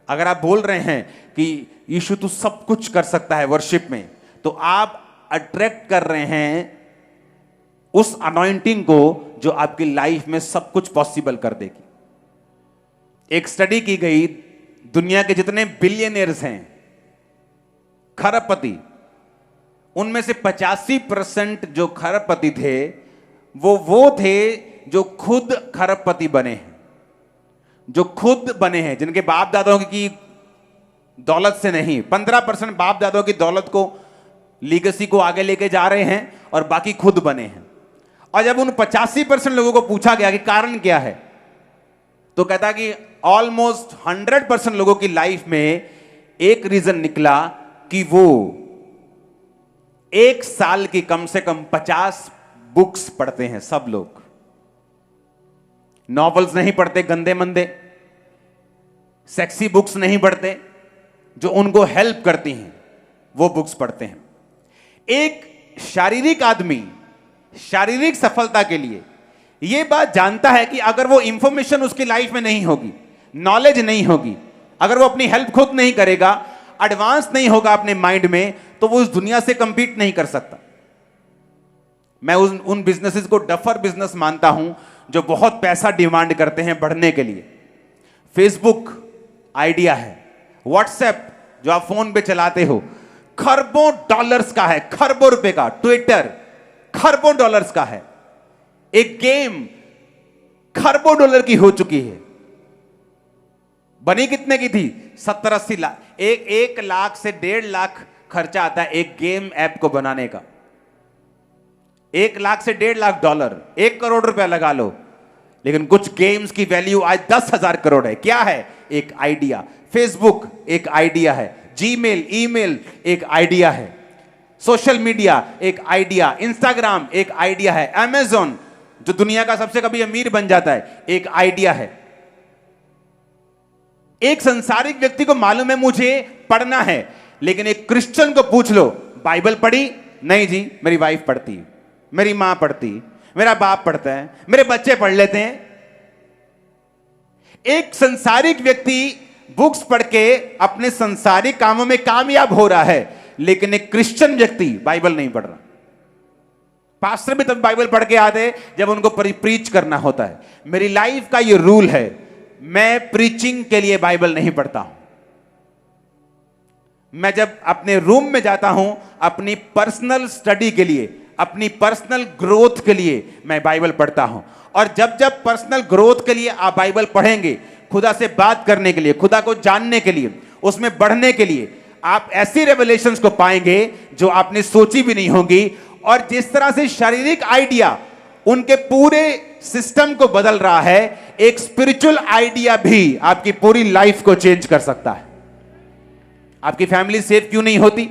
अगर आप बोल रहे हैं कि यीशु तू सब कुछ कर सकता है वर्शिप में, तो आप अट्रैक्ट कर रहे हैं उस अनॉइंटिंग को जो आपकी लाइफ में सब कुछ पॉसिबल कर देगी। एक स्टडी की गई, दुनिया के जितने बिलियनियर्स हैं, खरबपति, उनमें से 85% जो खरबपति थे वो थे जो खुद खरबपति बने हैं, जो खुद बने हैं, जिनके बाप दादाओं की दौलत से नहीं। 15% बाप दादाओं की दौलत को, लीगेसी को आगे लेके जा रहे हैं और बाकी खुद बने हैं। और जब उन 85% लोगों को पूछा गया कि कारण क्या है, तो कहता कि ऑलमोस्ट 100% लोगों की लाइफ में एक रीजन निकला कि वो एक साल की कम से कम 50 बुक्स पढ़ते हैं। सब लोग नॉवेल्स नहीं पढ़ते, गंदे मंदे सेक्सी बुक्स नहीं पढ़ते, जो उनको हेल्प करती हैं वो बुक्स पढ़ते हैं। एक शारीरिक आदमी शारीरिक सफलता के लिए यह बात जानता है कि अगर वो इंफॉर्मेशन उसकी लाइफ में नहीं होगी, नॉलेज नहीं होगी, अगर वो अपनी हेल्प खुद नहीं करेगा, एडवांस नहीं होगा अपने माइंड में, तो वो उस दुनिया से कंपीट नहीं कर सकता। मैं उन बिजनेसेस को डफर बिजनेस मानता हूं जो बहुत पैसा डिमांड करते हैं बढ़ने के लिए। फेसबुक आइडिया है, व्हाट्सएप जो आप फोन पे चलाते हो खरबों डॉलर्स का है, खरबों रुपए का, ट्विटर खरबों डॉलर्स का है, एक गेम खरबों डॉलर की हो चुकी है। बनी कितने की थी? 70-80 लाख। 1 लाख से 1.5 लाख खर्चा आता है एक गेम ऐप को बनाने का। 1 लाख से 1.5 लाख डॉलर, 1 करोड़ रुपया लगा लो, लेकिन कुछ गेम्स की वैल्यू आज 10,000 करोड़ है। क्या है? एक आइडिया। फेसबुक एक आइडिया है, जीमेल, ईमेल एक आइडिया है, सोशल मीडिया एक आइडिया, इंस्टाग्राम एक आइडिया है, अमेज़न जो दुनिया का सबसे कभी अमीर बन जाता है एक आइडिया है। एक संसारिक व्यक्ति को मालूम है मुझे पढ़ना है, लेकिन एक क्रिश्चियन को पूछ लो बाइबल पढ़ी? नहीं जी, मेरी वाइफ पढ़ती, मेरी मां पढ़ती, मेरा बाप पढ़ता है, मेरे बच्चे पढ़ लेते हैं। एक संसारिक व्यक्ति बुक्स पढ़ के अपने संसारिक कामों में कामयाब हो रहा है, लेकिन एक क्रिश्चियन व्यक्ति बाइबल नहीं पढ़ रहा। पास्टर भी तब बाइबल पढ़ के आते जब उनको प्रीच करना होता है। मेरी लाइफ का ये रूल है, मैं प्रीचिंग के लिए बाइबल नहीं पढ़ता हूं। मैं जब अपने रूम में जाता हूं अपनी पर्सनल स्टडी के लिए, अपनी पर्सनल ग्रोथ के लिए मैं बाइबल पढ़ता हूं। और जब जब पर्सनल ग्रोथ के लिए आप बाइबल पढ़ेंगे, खुदा से बात करने के लिए, खुदा को जानने के लिए, उसमें बढ़ने के लिए, आप ऐसी रेवलेशंस को पाएंगे जो आपने सोची भी नहीं होगी। और जिस तरह से शारीरिक आइडिया उनके पूरे सिस्टम को बदल रहा है, एक स्पिरिचुअल आइडिया भी आपकी पूरी लाइफ को चेंज कर सकता है। आपकी फैमिली सेफ क्यों नहीं होती?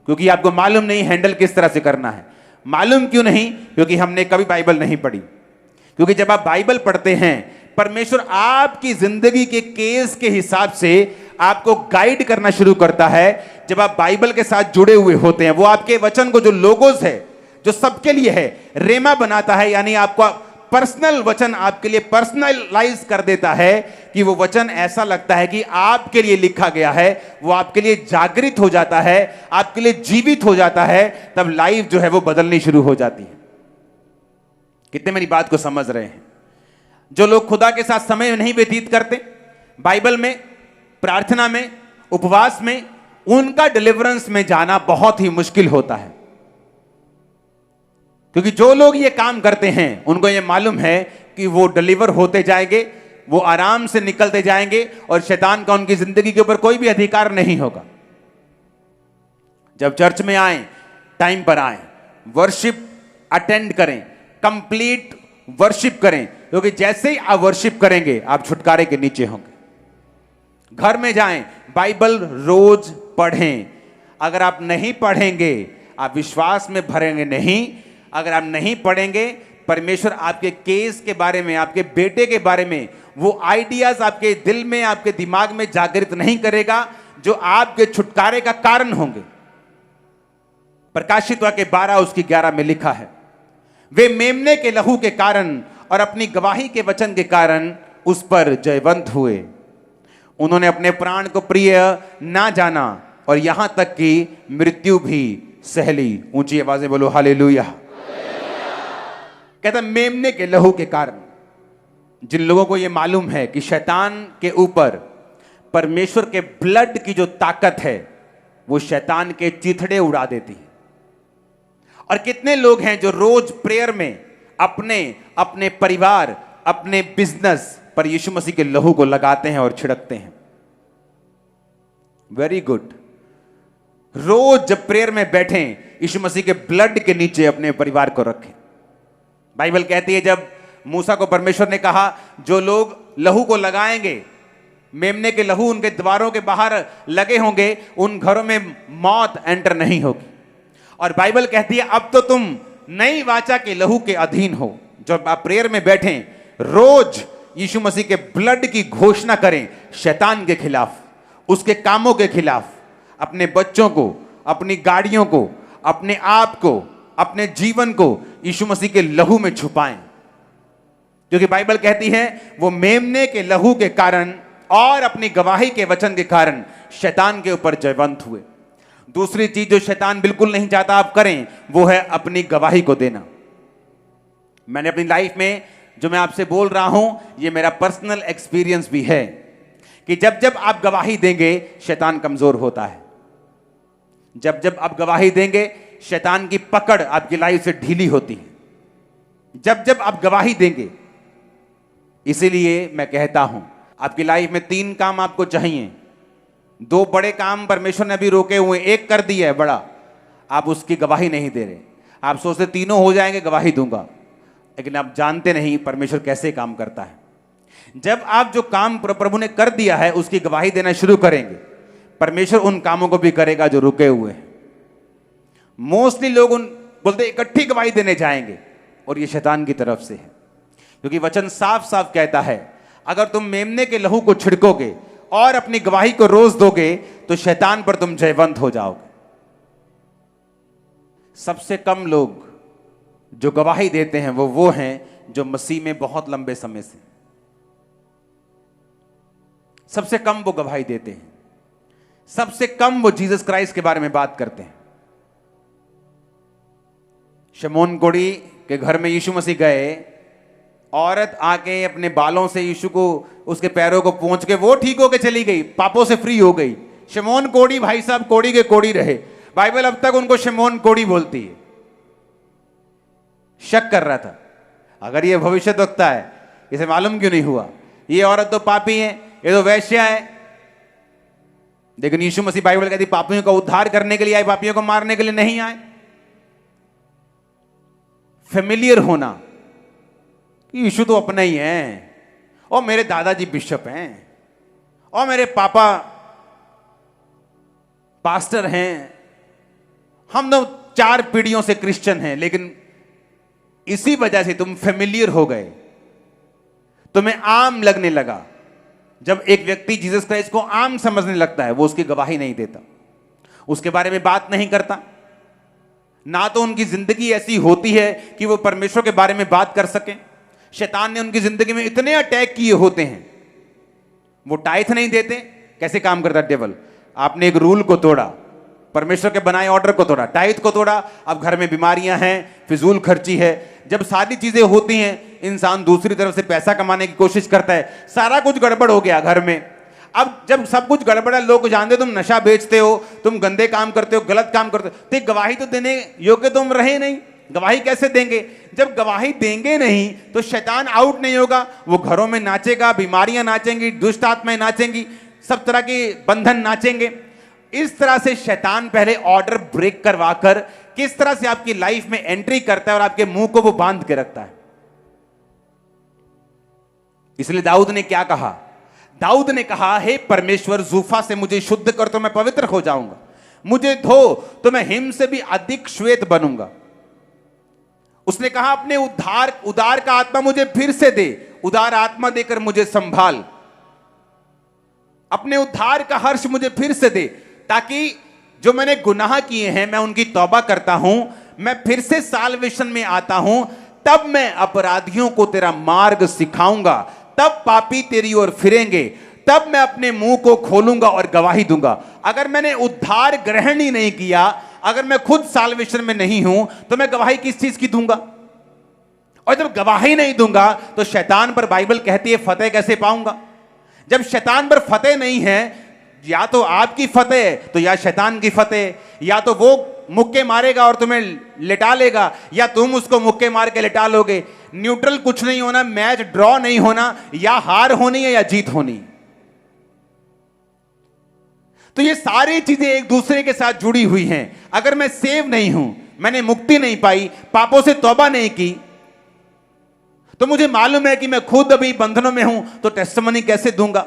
क्योंकि आपको मालूम नहीं हैंडल किस तरह से करना है। मालूम क्यों नहीं? क्योंकि हमने कभी बाइबल नहीं पढ़ी। क्योंकि जब आप बाइबल पढ़ते हैं, परमेश्वर आपकी जिंदगी के केस के हिसाब से आपको गाइड करना शुरू करता है। जब आप बाइबल के साथ जुड़े हुए होते हैं, वो आपके वचन को, जो लोगोस है, जो सबके लिए है, रेमा बनाता है, यानी आपका पर्सनल वचन आपके लिए पर्सनलाइज कर देता है कि वो वचन ऐसा लगता है कि आपके लिए लिखा गया है। वो आपके लिए जागृत हो जाता है, आपके लिए जीवित हो जाता है। तब लाइफ जो है वो बदलनी शुरू हो जाती है। कितने मेरी बात को समझ रहे हैं? जो लोग खुदा के साथ समय नहीं व्यतीत करते, बाइबल में, प्रार्थना में, उपवास में, उनका डिलीवरेंस में जाना बहुत ही मुश्किल होता है। क्योंकि जो लोग ये काम करते हैं, उनको ये मालूम है कि वो डिलीवर होते जाएंगे, वो आराम से निकलते जाएंगे और शैतान का उनकी जिंदगी के ऊपर कोई भी अधिकार नहीं होगा। जब चर्च में आए, टाइम पर आए, वर्शिप अटेंड करें, कंप्लीट वर्शिप करें, क्योंकि जैसे ही आप वर्शिप करेंगे आप छुटकारे के नीचे होंगे। घर में जाएं, बाइबल रोज पढ़ें। अगर आप नहीं पढ़ेंगे, आप विश्वास में भरेंगे नहीं। अगर आप नहीं पढ़ेंगे, परमेश्वर आपके केस के बारे में, आपके बेटे के बारे में वो आइडियाज आपके दिल में, आपके दिमाग में जागृत नहीं करेगा, जो आपके छुटकारे का कारण होंगे। प्रकाशित वाक्य 12 उसकी 11 में लिखा है, वे मेमने के लहू के कारण और अपनी गवाही के वचन के कारण उस पर जयवंत हुए। उन्होंने अपने प्राण को प्रिय ना जाना और यहां तक कि मृत्यु भी सह ली। ऊंची आवाजें बोलो हालेलुया। कहता मेमने के लहू के कारण। जिन लोगों को यह मालूम है कि शैतान के ऊपर परमेश्वर के ब्लड की जो ताकत है, वो शैतान के चिथड़े उड़ा देती है। और कितने लोग हैं जो रोज प्रेयर में अपने अपने परिवार, अपने बिजनेस पर यीशु मसीह के लहू को लगाते हैं और छिड़कते हैं। Very good. रोज जब प्रेयर में बैठें, यीशु मसीह के ब्लड के नीचे अपने परिवार को रखें। बाइबल कहती है, जब मूसा को परमेश्वर ने कहा, जो लोग लहू को लगाएंगे, मेमने के लहू उनके द्वारों के बाहर लगे होंगे, उन घरों में मौत एंटर नहीं होगी। और बाइबल कहती है, अब तो तुम नई वाचा के लहू के अधीन हो। जब आप प्रेयर में बैठें, रोज यीशु मसीह के ब्लड की घोषणा करें, शैतान के खिलाफ, उसके कामों के खिलाफ, अपने बच्चों को, अपनी गाड़ियों को, अपने आप को, अपने जीवन को यीशु मसीह के लहू में छुपाएं। क्योंकि बाइबल कहती है, वो मेमने के लहू के कारण और अपनी गवाही के वचन के कारण शैतान के ऊपर जयवंत हुए। दूसरी चीज जो शैतान बिल्कुल नहीं चाहता आप करें, वो है अपनी गवाही को देना। मैंने अपनी लाइफ में जो मैं आपसे बोल रहा हूं, ये मेरा पर्सनल एक्सपीरियंस भी है कि जब जब आप गवाही देंगे, शैतान कमजोर होता है। जब जब आप गवाही देंगे, शैतान की पकड़ आपकी लाइफ से ढीली होती है। जब जब आप गवाही देंगे। इसीलिए मैं कहता हूं, आपकी लाइफ में 3 काम आपको चाहिए। 2 बड़े काम परमेश्वर ने अभी रोके हुए, एक कर दिया है बड़ा, आप उसकी गवाही नहीं दे रहे। आप सोचते तीनों हो जाएंगे, गवाही दूंगा, लेकिन आप जानते नहीं परमेश्वर कैसे काम करता है। जब आप जो काम प्रभु ने कर दिया है, उसकी गवाही देना शुरू करेंगे, परमेश्वर उन कामों को भी करेगा जो रुके हुए हैं। मोस्टली लोग उन बोलते इकट्ठी गवाही देने जाएंगे, और ये शैतान की तरफ से है। क्योंकि वचन साफ साफ कहता है, अगर तुम मेमने के लहू को छिड़कोगे और अपनी गवाही को रोज दोगे, तो शैतान पर तुम जयवंत हो जाओगे। सबसे कम लोग जो गवाही देते हैं वो हैं जो मसीह में बहुत लंबे समय से, सबसे कम वो गवाही देते हैं। सबसे कम वो जीसस क्राइस्ट के बारे में बात करते हैं। शमौन कोढ़ी के घर में यीशु मसीह गए, औरत आके अपने बालों से यीशु को, उसके पैरों को पोंछ के वो ठीक होके चली गई, पापों से फ्री हो गई। शमौन कोढ़ी भाई साहब कोढ़ी के कोढ़ी रहे। बाइबल अब तक उनको शमौन कोढ़ी बोलती है। शक कर रहा था, अगर ये भविष्यद्वक्ता है, इसे मालूम क्यों नहीं हुआ? ये औरत तो पापी है, ये तो वैश्या है। लेकिन यीशु मसीह बाइबल कहती पापियों का उद्धार करने के लिए आए, पापियों को मारने के लिए नहीं आए। फेमिलियर होना, कि यीशु तो अपना ही है, और मेरे दादाजी बिशप हैं, और मेरे पापा पास्टर हैं, हम तो 4 पीढ़ियों से क्रिश्चियन हैं। लेकिन इसी वजह से तुम फेमिलियर हो गए, तुम्हें आम लगने लगा। जब एक व्यक्ति जीसस क्राइस्ट को आम समझने लगता है, वो उसकी गवाही नहीं देता, उसके बारे में बात नहीं करता, ना तो उनकी जिंदगी ऐसी होती है कि वो परमेश्वर के बारे में बात कर सकें। शैतान ने उनकी जिंदगी में इतने अटैक किए होते हैं, वो टाइथ नहीं देते। कैसे काम करता डेविल? आपने एक रूल को तोड़ा, परमेश्वर के बनाए ऑर्डर को तोड़ा, टाइथ को तोड़ा, अब घर में बीमारियां हैं, फिजूल खर्ची है। जब सारी चीजें होती हैं, इंसान दूसरी तरफ से पैसा कमाने की कोशिश करता है, सारा कुछ गड़बड़ हो गया घर में। अब जब सब कुछ गड़बड़ है, लोग जानते तुम नशा बेचते हो, तुम गंदे काम करते हो, गलत काम करते हो, तो गवाही तो देने योग्य तुम रहे नहीं। गवाही कैसे देंगे? जब गवाही देंगे नहीं तो शैतान आउट नहीं होगा, वो घरों में नाचेगा, बीमारियां नाचेंगी, दुष्ट आत्माएं नाचेंगी, सब तरह के बंधन नाचेंगे। इस तरह से शैतान पहले ऑर्डर ब्रेक करवाकर किस तरह से आपकी लाइफ में एंट्री करता है और आपके मुंह को वो बांध के रखता है। इसलिए दाऊद ने क्या कहा? दाऊद ने कहा, हे परमेश्वर, जूफा से मुझे शुद्ध कर तो मैं पवित्र हो जाऊंगा, मुझे धो तो मैं हिम से भी अधिक श्वेत बनूंगा। उसने कहा, अपने उदार का आत्मा मुझे फिर से दे, उदार आत्मा देकर मुझे संभाल, अपने उद्धार का हर्ष मुझे फिर से दे, ताकि जो मैंने गुनाह किए हैं मैं उनकी तौबा करता हूं, मैं फिर से साल्वेशन में आता हूं, तब मैं अपराधियों को तेरा मार्ग सिखाऊंगा, तब पापी तेरी ओर फिरेंगे, तब मैं अपने मुंह को खोलूंगा और गवाही दूंगा। अगर मैंने उद्धार ग्रहण ही नहीं किया, अगर मैं खुद साल्वेशन में नहीं हूं, तो मैं गवाही किस चीज की दूंगा? और जब गवाही नहीं दूंगा तो शैतान पर बाइबल कहती है फतेह कैसे पाऊंगा? जब शैतान पर फतेह नहीं है, या तो आपकी फतेह तो या शैतान की फतेह, या तो वो मुक्के मारेगा और तुम्हें लिटा लेगा, या तुम उसको मुक्के मार के लिटा लोगे। न्यूट्रल कुछ नहीं होना, मैच ड्रॉ नहीं होना, या हार होनी है या जीत होनी। तो ये सारी चीजें एक दूसरे के साथ जुड़ी हुई हैं। अगर मैं सेव नहीं हूं, मैंने मुक्ति नहीं पाई, पापों से तौबा नहीं की, तो मुझे मालूम है कि मैं खुद अभी बंधनों में हूं, तो टेस्टिमनी कैसे दूंगा?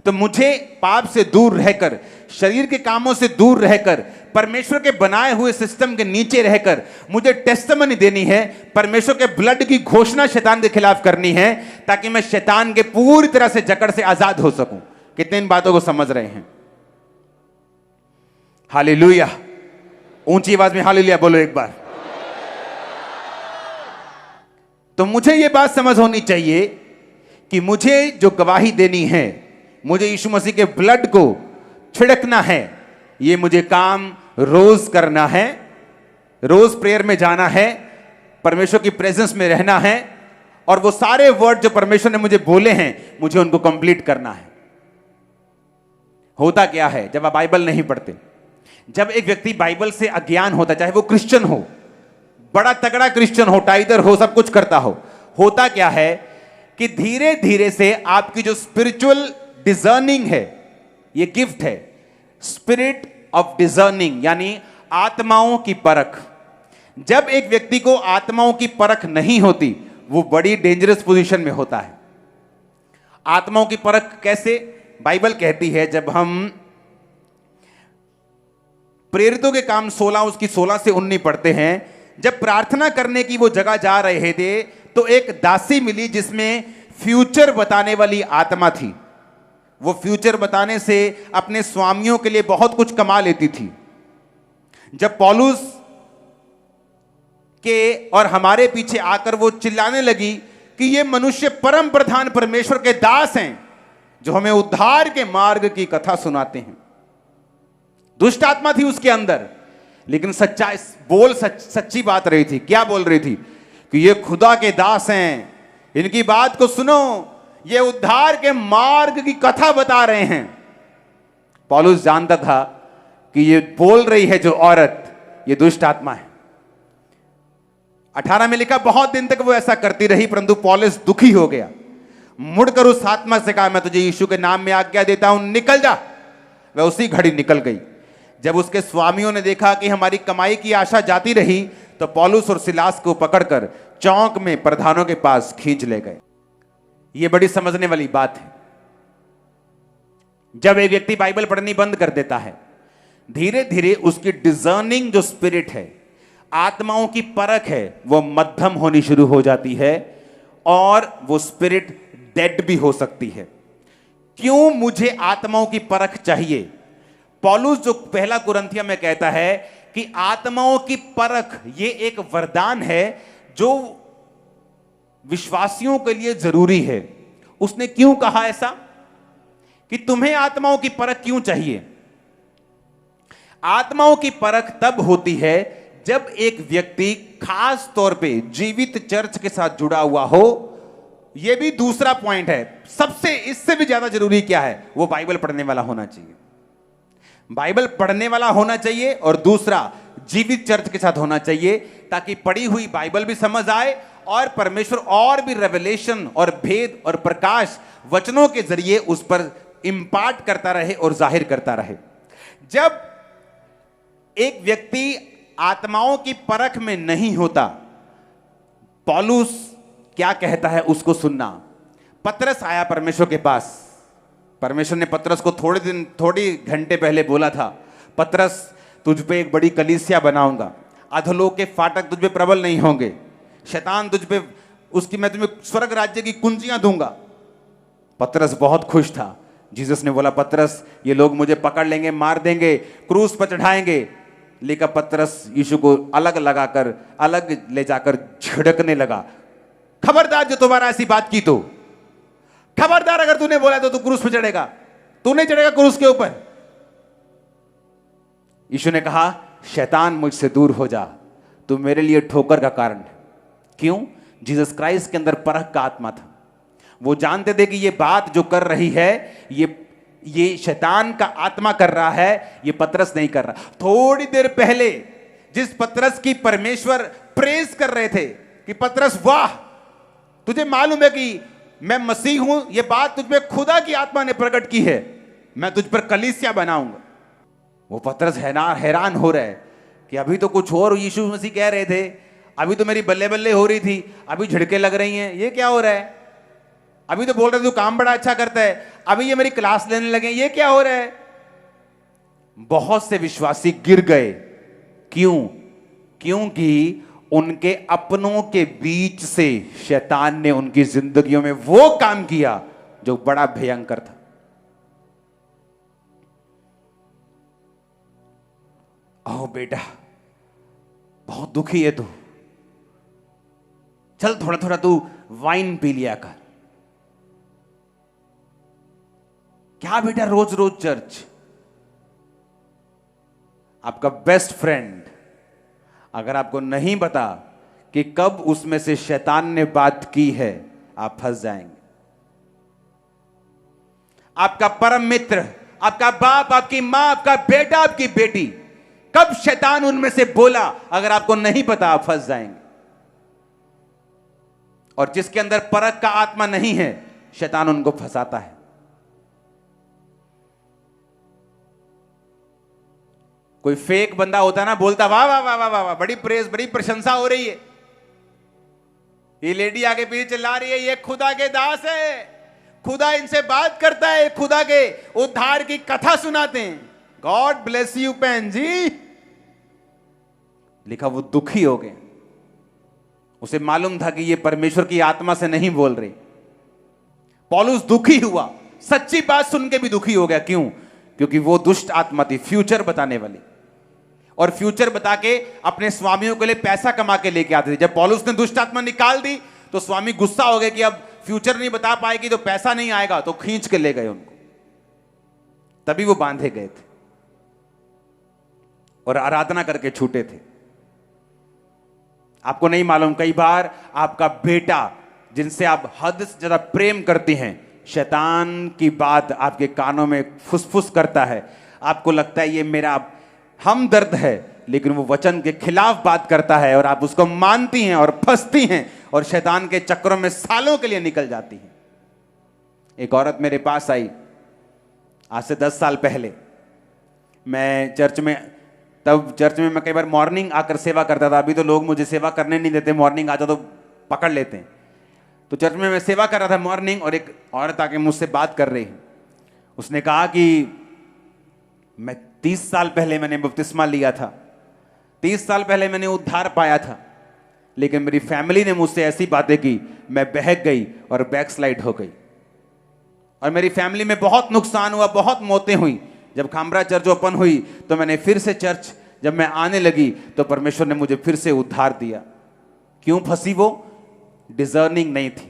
तो मुझे पाप से दूर रहकर, शरीर के कामों से दूर रहकर, परमेश्वर के बनाए हुए सिस्टम के नीचे रहकर मुझे टेस्टिमनी देनी है, परमेश्वर के ब्लड की घोषणा शैतान के खिलाफ करनी है, ताकि मैं शैतान के पूरी तरह से जकड़ से आजाद हो सकूं। कितने इन बातों को समझ रहे हैं? हालेलुया! ऊंची आवाज में हालेलुया बोलो एक बार। तो मुझे यह बात समझ होनी चाहिए कि मुझे जो गवाही देनी है, मुझे यीशु मसीह के ब्लड को छिड़कना है, ये मुझे काम रोज करना है, रोज प्रेयर में जाना है, परमेश्वर की प्रेजेंस में रहना है, और वो सारे वर्ड जो परमेश्वर ने मुझे बोले हैं, मुझे उनको कंप्लीट करना है। होता क्या है जब आप बाइबल नहीं पढ़ते? जब एक व्यक्ति बाइबल से अज्ञान होता, चाहे वो क्रिश्चियन हो, बड़ा तगड़ा क्रिश्चियन हो, टाइदर हो, सब कुछ करता हो, होता क्या है कि धीरे धीरे से आपकी जो स्पिरिचुअल डिजर्निंग है, ये गिफ्ट है, स्पिरिट ऑफ डिजर्निंग, यानी आत्माओं की परख। जब एक व्यक्ति को आत्माओं की परख नहीं होती, वो बड़ी डेंजरस पोजीशन में होता है। आत्माओं की परख कैसे? बाइबल कहती है, जब हम प्रेरितों के काम 16 उसकी 16 से 19 पढ़ते हैं, जब प्रार्थना करने की वो जगह जा रहे थे, तो एक दासी मिली जिसमें फ्यूचर बताने वाली आत्मा थी। वो फ्यूचर बताने से अपने स्वामियों के लिए बहुत कुछ कमा लेती थी। जब पौलुस के और हमारे पीछे आकर वो चिल्लाने लगी कि ये मनुष्य परम प्रधान परमेश्वर के दास हैं, जो हमें उद्धार के मार्ग की कथा सुनाते हैं। दुष्ट आत्मा थी उसके अंदर, लेकिन सच्ची बात रही थी। क्या बोल रही थी? कि ये खुदा के दास हैं, इनकी बात को सुनो, ये उद्धार के मार्ग की कथा बता रहे हैं। पौलुस जानता था कि ये बोल रही है जो औरत, ये दुष्ट आत्मा है। 18 में लिखा, बहुत दिन तक वो ऐसा करती रही, परंतु पौलुस दुखी हो गया, मुड़कर उस आत्मा से कहा, मैं तुझे यीशु के नाम में आज्ञा देता हूं, निकल जा। वह उसी घड़ी निकल गई। जब उसके स्वामियों ने देखा कि हमारी कमाई की आशा जाती रही, तो पौलुस और सिलास को पकड़कर चौक में प्रधानों के पास खींच ले गए। यह बड़ी समझने वाली बात है। जब एक व्यक्ति बाइबल पढ़नी बंद कर देता है, धीरे धीरे उसकी डिजर्निंग जो स्पिरिट है, आत्माओं की परख है, वो मध्यम होनी शुरू हो जाती है और वो स्पिरिट डेड भी हो सकती है। क्यों मुझे आत्माओं की परख चाहिए? पौलुस जो पहला कुरिन्थिया में कहता है कि आत्माओं की परख ये एक वरदान है जो विश्वासियों के लिए जरूरी है। उसने क्यों कहा ऐसा कि तुम्हें आत्माओं की परख क्यों चाहिए? आत्माओं की परख तब होती है जब एक व्यक्ति खास तौर पे जीवित चर्च के साथ जुड़ा हुआ हो। यह भी दूसरा पॉइंट है। सबसे इससे भी ज्यादा जरूरी क्या है? वो बाइबल पढ़ने वाला होना चाहिए। बाइबल पढ़ने वाला होना चाहिए और दूसरा जीवित चर्च के साथ होना चाहिए, ताकि पढ़ी हुई बाइबल भी समझ आए और परमेश्वर और भी रेवलेशन और भेद और प्रकाश वचनों के जरिए उस पर इंपार्ट करता रहे और जाहिर करता रहे। जब एक व्यक्ति आत्माओं की परख में नहीं होता, पौलुस क्या कहता है उसको सुनना। पतरस आया परमेश्वर के पास। परमेश्वर ने पतरस को थोड़ी घंटे पहले बोला था, पतरस तुझ पे एक बड़ी कलीसिया बनाऊंगा, अधोलोक के फाटक तुझ पे प्रबल नहीं होंगे, शैतान तुझ पे मैं तुम्हें स्वर्ग राज्य की कुंजियां दूंगा। पतरस बहुत खुश था। जीसस ने बोला, पतरस ये लोग मुझे पकड़ लेंगे, मार देंगे, क्रूस पर चढ़ाएंगे। लेकिन पतरस यीशु को अलग ले जाकर झिड़कने लगा। खबरदार जो तुम्हारा ऐसी बात की तो, खबरदार अगर तूने बोला तो तू क्रूस पर चढ़ेगा, तू नहीं चढ़ेगा क्रूस के ऊपर। यीशु ने कहा, शैतान मुझसे दूर हो जा, तू मेरे लिए ठोकर का कारण है। क्यों? जीसस क्राइस्ट के अंदर परख का आत्मा था। वो जानते थे कि ये बात जो कर रही है ये शैतान का आत्मा कर रहा है, ये पतरस नहीं कर रहा। थोड़ी देर पहले जिस पतरस की परमेश्वर प्रेज कर रहे थे कि पतरस वाह, तुझे मालूम है कि मैं मसीह हूं, ये बात तुझ पे खुदा की आत्मा ने प्रकट की है, मैं तुझ पर कलीसिया बनाऊंगा। वो पतरस हैरान हो रहा है कि अभी तो कुछ और यीशु मसीह कह रहे थे, अभी तो मेरी बल्ले बल्ले हो रही थी, अभी झिड़के लग रही हैं, ये क्या हो रहा है? अभी तो बोल रहे थे तू काम बड़ा अच्छा करता है, अभी ये मेरी क्लास लेने लगे, ये क्या हो रहा है? बहुत से विश्वासी गिर गए। क्यों? क्योंकि उनके अपनों के बीच से शैतान ने उनकी जिंदगियों में वो काम किया जो बड़ा भयंकर था। ओ बेटा, बहुत दुखी है तू, चल थोड़ा थोड़ा तू वाइन पी लिया कर। क्या बेटा रोज रोज चर्च? आपका बेस्ट फ्रेंड अगर आपको नहीं पता कि कब उसमें से शैतान ने बात की है, आप फंस जाएंगे। आपका परम मित्र, आपका बाप, आपकी मां, आपका बेटा, आपकी बेटी, कब शैतान उनमें से बोला, अगर आपको नहीं पता आप फंस जाएंगे। और जिसके अंदर परख का आत्मा नहीं है, शैतान उनको फंसाता है। कोई फेक बंदा होता ना, बोलता वाह वाह वाह वाह वाह, बड़ी प्रेज, बड़ी प्रशंसा हो रही है, ये लेडी आगे पीछे चिल्ला रही है, ये खुदा के दास है, खुदा इनसे बात करता है, खुदा के उद्धार की कथा सुनाते हैं। गॉड ब्लेस यू बहन जी। लिखा वो दुखी हो गए। उसे मालूम था कि ये परमेश्वर की आत्मा से नहीं बोल रही। पौलुस दुखी हुआ, सच्ची बात सुन के भी दुखी हो गया। क्यों? क्योंकि वो दुष्ट आत्मा थी, फ्यूचर बताने वाली, और फ्यूचर बता के अपने स्वामियों के लिए पैसा कमा के लेके आते थे। जब पौलुस ने दुष्ट आत्मा निकाल दी तो स्वामी गुस्सा हो गए कि अब फ्यूचर नहीं बता पाएगी तो पैसा नहीं आएगा, तो खींच के ले गए उनको। तभी वो बांधे गए थे और आराधना करके छूटे थे। आपको नहीं मालूम, कई बार आपका बेटा जिनसे आप हद से ज्यादा प्रेम करती हैं, शैतान की बात आपके कानों में फुसफुस करता है। आपको लगता है ये मेरा हमदर्द है, लेकिन वो वचन के खिलाफ बात करता है और आप उसको मानती हैं और फंसती हैं और शैतान के चक्करों में सालों के लिए निकल जाती हैं। एक औरत मेरे पास आई आज से 10 साल पहले। मैं चर्च में मैं कई बार मॉर्निंग आकर सेवा करता था। अभी तो लोग मुझे सेवा करने नहीं देते, मॉर्निंग आता तो पकड़ लेते हैं। तो चर्च में मैं सेवा कर रहा था मॉर्निंग, और एक औरत आके मुझसे बात कर रही है। उसने कहा कि मैं 30 साल पहले मैंने बपतिस्मा लिया था, 30 साल पहले मैंने उद्धार पाया था, लेकिन मेरी फैमिली ने मुझसे ऐसी बातें की, मैं बहक गई और बैकस्लाइड हो गई, और मेरी फैमिली में बहुत नुकसान हुआ, बहुत मौतें हुई। जब खामरा चर्च ओपन हुई तो मैंने फिर से चर्च जब मैं आने लगी तो परमेश्वर ने मुझे फिर से उद्धार दिया। क्यों फंसी वो? डिजर्निंग नहीं थी,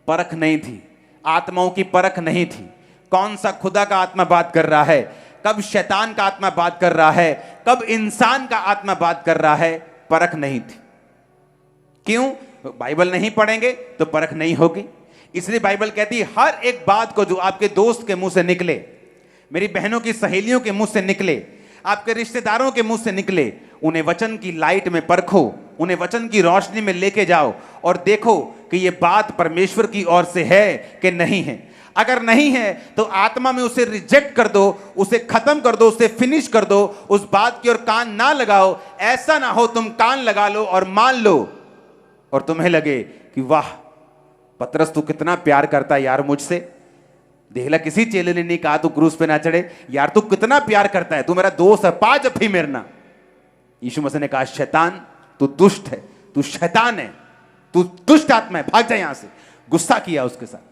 परख नहीं थी, आत्माओं की परख नहीं थी। कौन सा खुदा का आत्मा बात कर रहा है, कब शैतान का आत्मा बात कर रहा है, कब इंसान का आत्मा बात कर रहा है, परख नहीं थी। क्यों? बाइबल नहीं पढ़ेंगे तो परख नहीं होगी। इसलिए बाइबल कहती है हर एक बात को जो आपके दोस्त के मुंह से निकले, मेरी बहनों की सहेलियों के मुंह से निकले, आपके रिश्तेदारों के मुंह से निकले, उन्हें वचन की लाइट में परखो, उन्हें वचन की रोशनी में लेके जाओ और देखो कि यह बात परमेश्वर की ओर से है कि नहीं है। अगर नहीं है तो आत्मा में उसे रिजेक्ट कर दो, उसे खत्म कर दो, उसे फिनिश कर दो, उस बात की ओर कान ना लगाओ। ऐसा ना हो तुम कान लगा लो और मान लो और तुम्हें लगे कि वाह पतरस तू कितना प्यार करता है यार मुझसे। देखला किसी चेले ने नहीं कहा तू क्रूस पे ना चढ़े, यार तू कितना प्यार करता है, तू मेरा दोस्त है, पा जफ्फी मेरना। यीशु मसीह ने कहा शैतान तू दुष्ट है, तू शैतान है, तू दुष्ट आत्मा है, भाग जा यहां से। गुस्सा किया उसके साथ।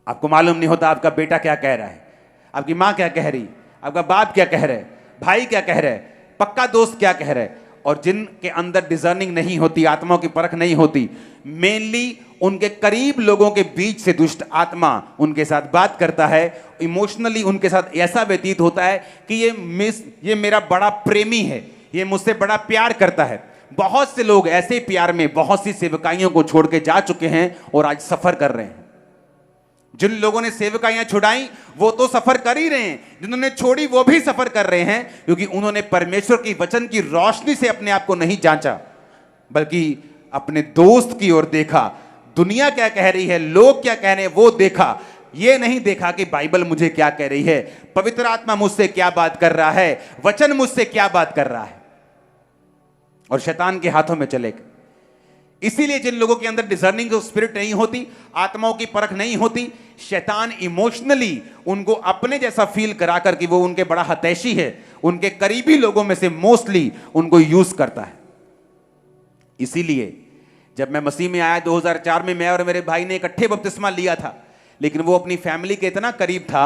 आपको मालूम नहीं होता आपका बेटा क्या कह रहा है, आपकी मां क्या कह रही, आपका बाप क्या कह रहा है, भाई क्या कह रहा है, पक्का दोस्त क्या कह रहा है। और जिनके अंदर डिजर्निंग नहीं होती, आत्माओं की परख नहीं होती, मेनली उनके करीब लोगों के बीच से दुष्ट आत्मा उनके साथ बात करता है। इमोशनली उनके साथ ऐसा व्यतीत होता है कि ये मेरा बड़ा प्रेमी है, ये मुझसे बड़ा प्यार करता है। बहुत से लोग ऐसे प्यार में बहुत सी सेवकाइयों को छोड़ के जा चुके हैं और आज सफर कर रहे हैं। जिन लोगों ने सेवकाइयां छुड़ाई वो तो सफर कर ही रहे हैं, जिन्होंने छोड़ी वो भी सफर कर रहे हैं, क्योंकि उन्होंने परमेश्वर की वचन की रोशनी से अपने आप को नहीं जांचा, बल्कि अपने दोस्त की ओर देखा। दुनिया क्या कह रही है, लोग क्या कह रहे हैं वो देखा, ये नहीं देखा कि बाइबल मुझे क्या कह रही है, पवित्र आत्मा मुझसे क्या बात कर रहा है, वचन मुझसे क्या बात कर रहा है, और शैतान के हाथों में चले गए। इसीलिए जिन लोगों के अंदर डिजर्निंग जो स्पिरिट नहीं होती, आत्माओं की परख नहीं होती, शैतान इमोशनली उनको अपने जैसा फील करा कर कि वो उनके बड़ा हतैशी है, उनके करीबी लोगों में से मोस्टली उनको यूज करता है। इसीलिए जब मैं मसीह में आया 2004 में, मैं और मेरे भाई ने इकट्ठे बपतिस्मा लिया था, लेकिन वो अपनी फैमिली के इतना करीब था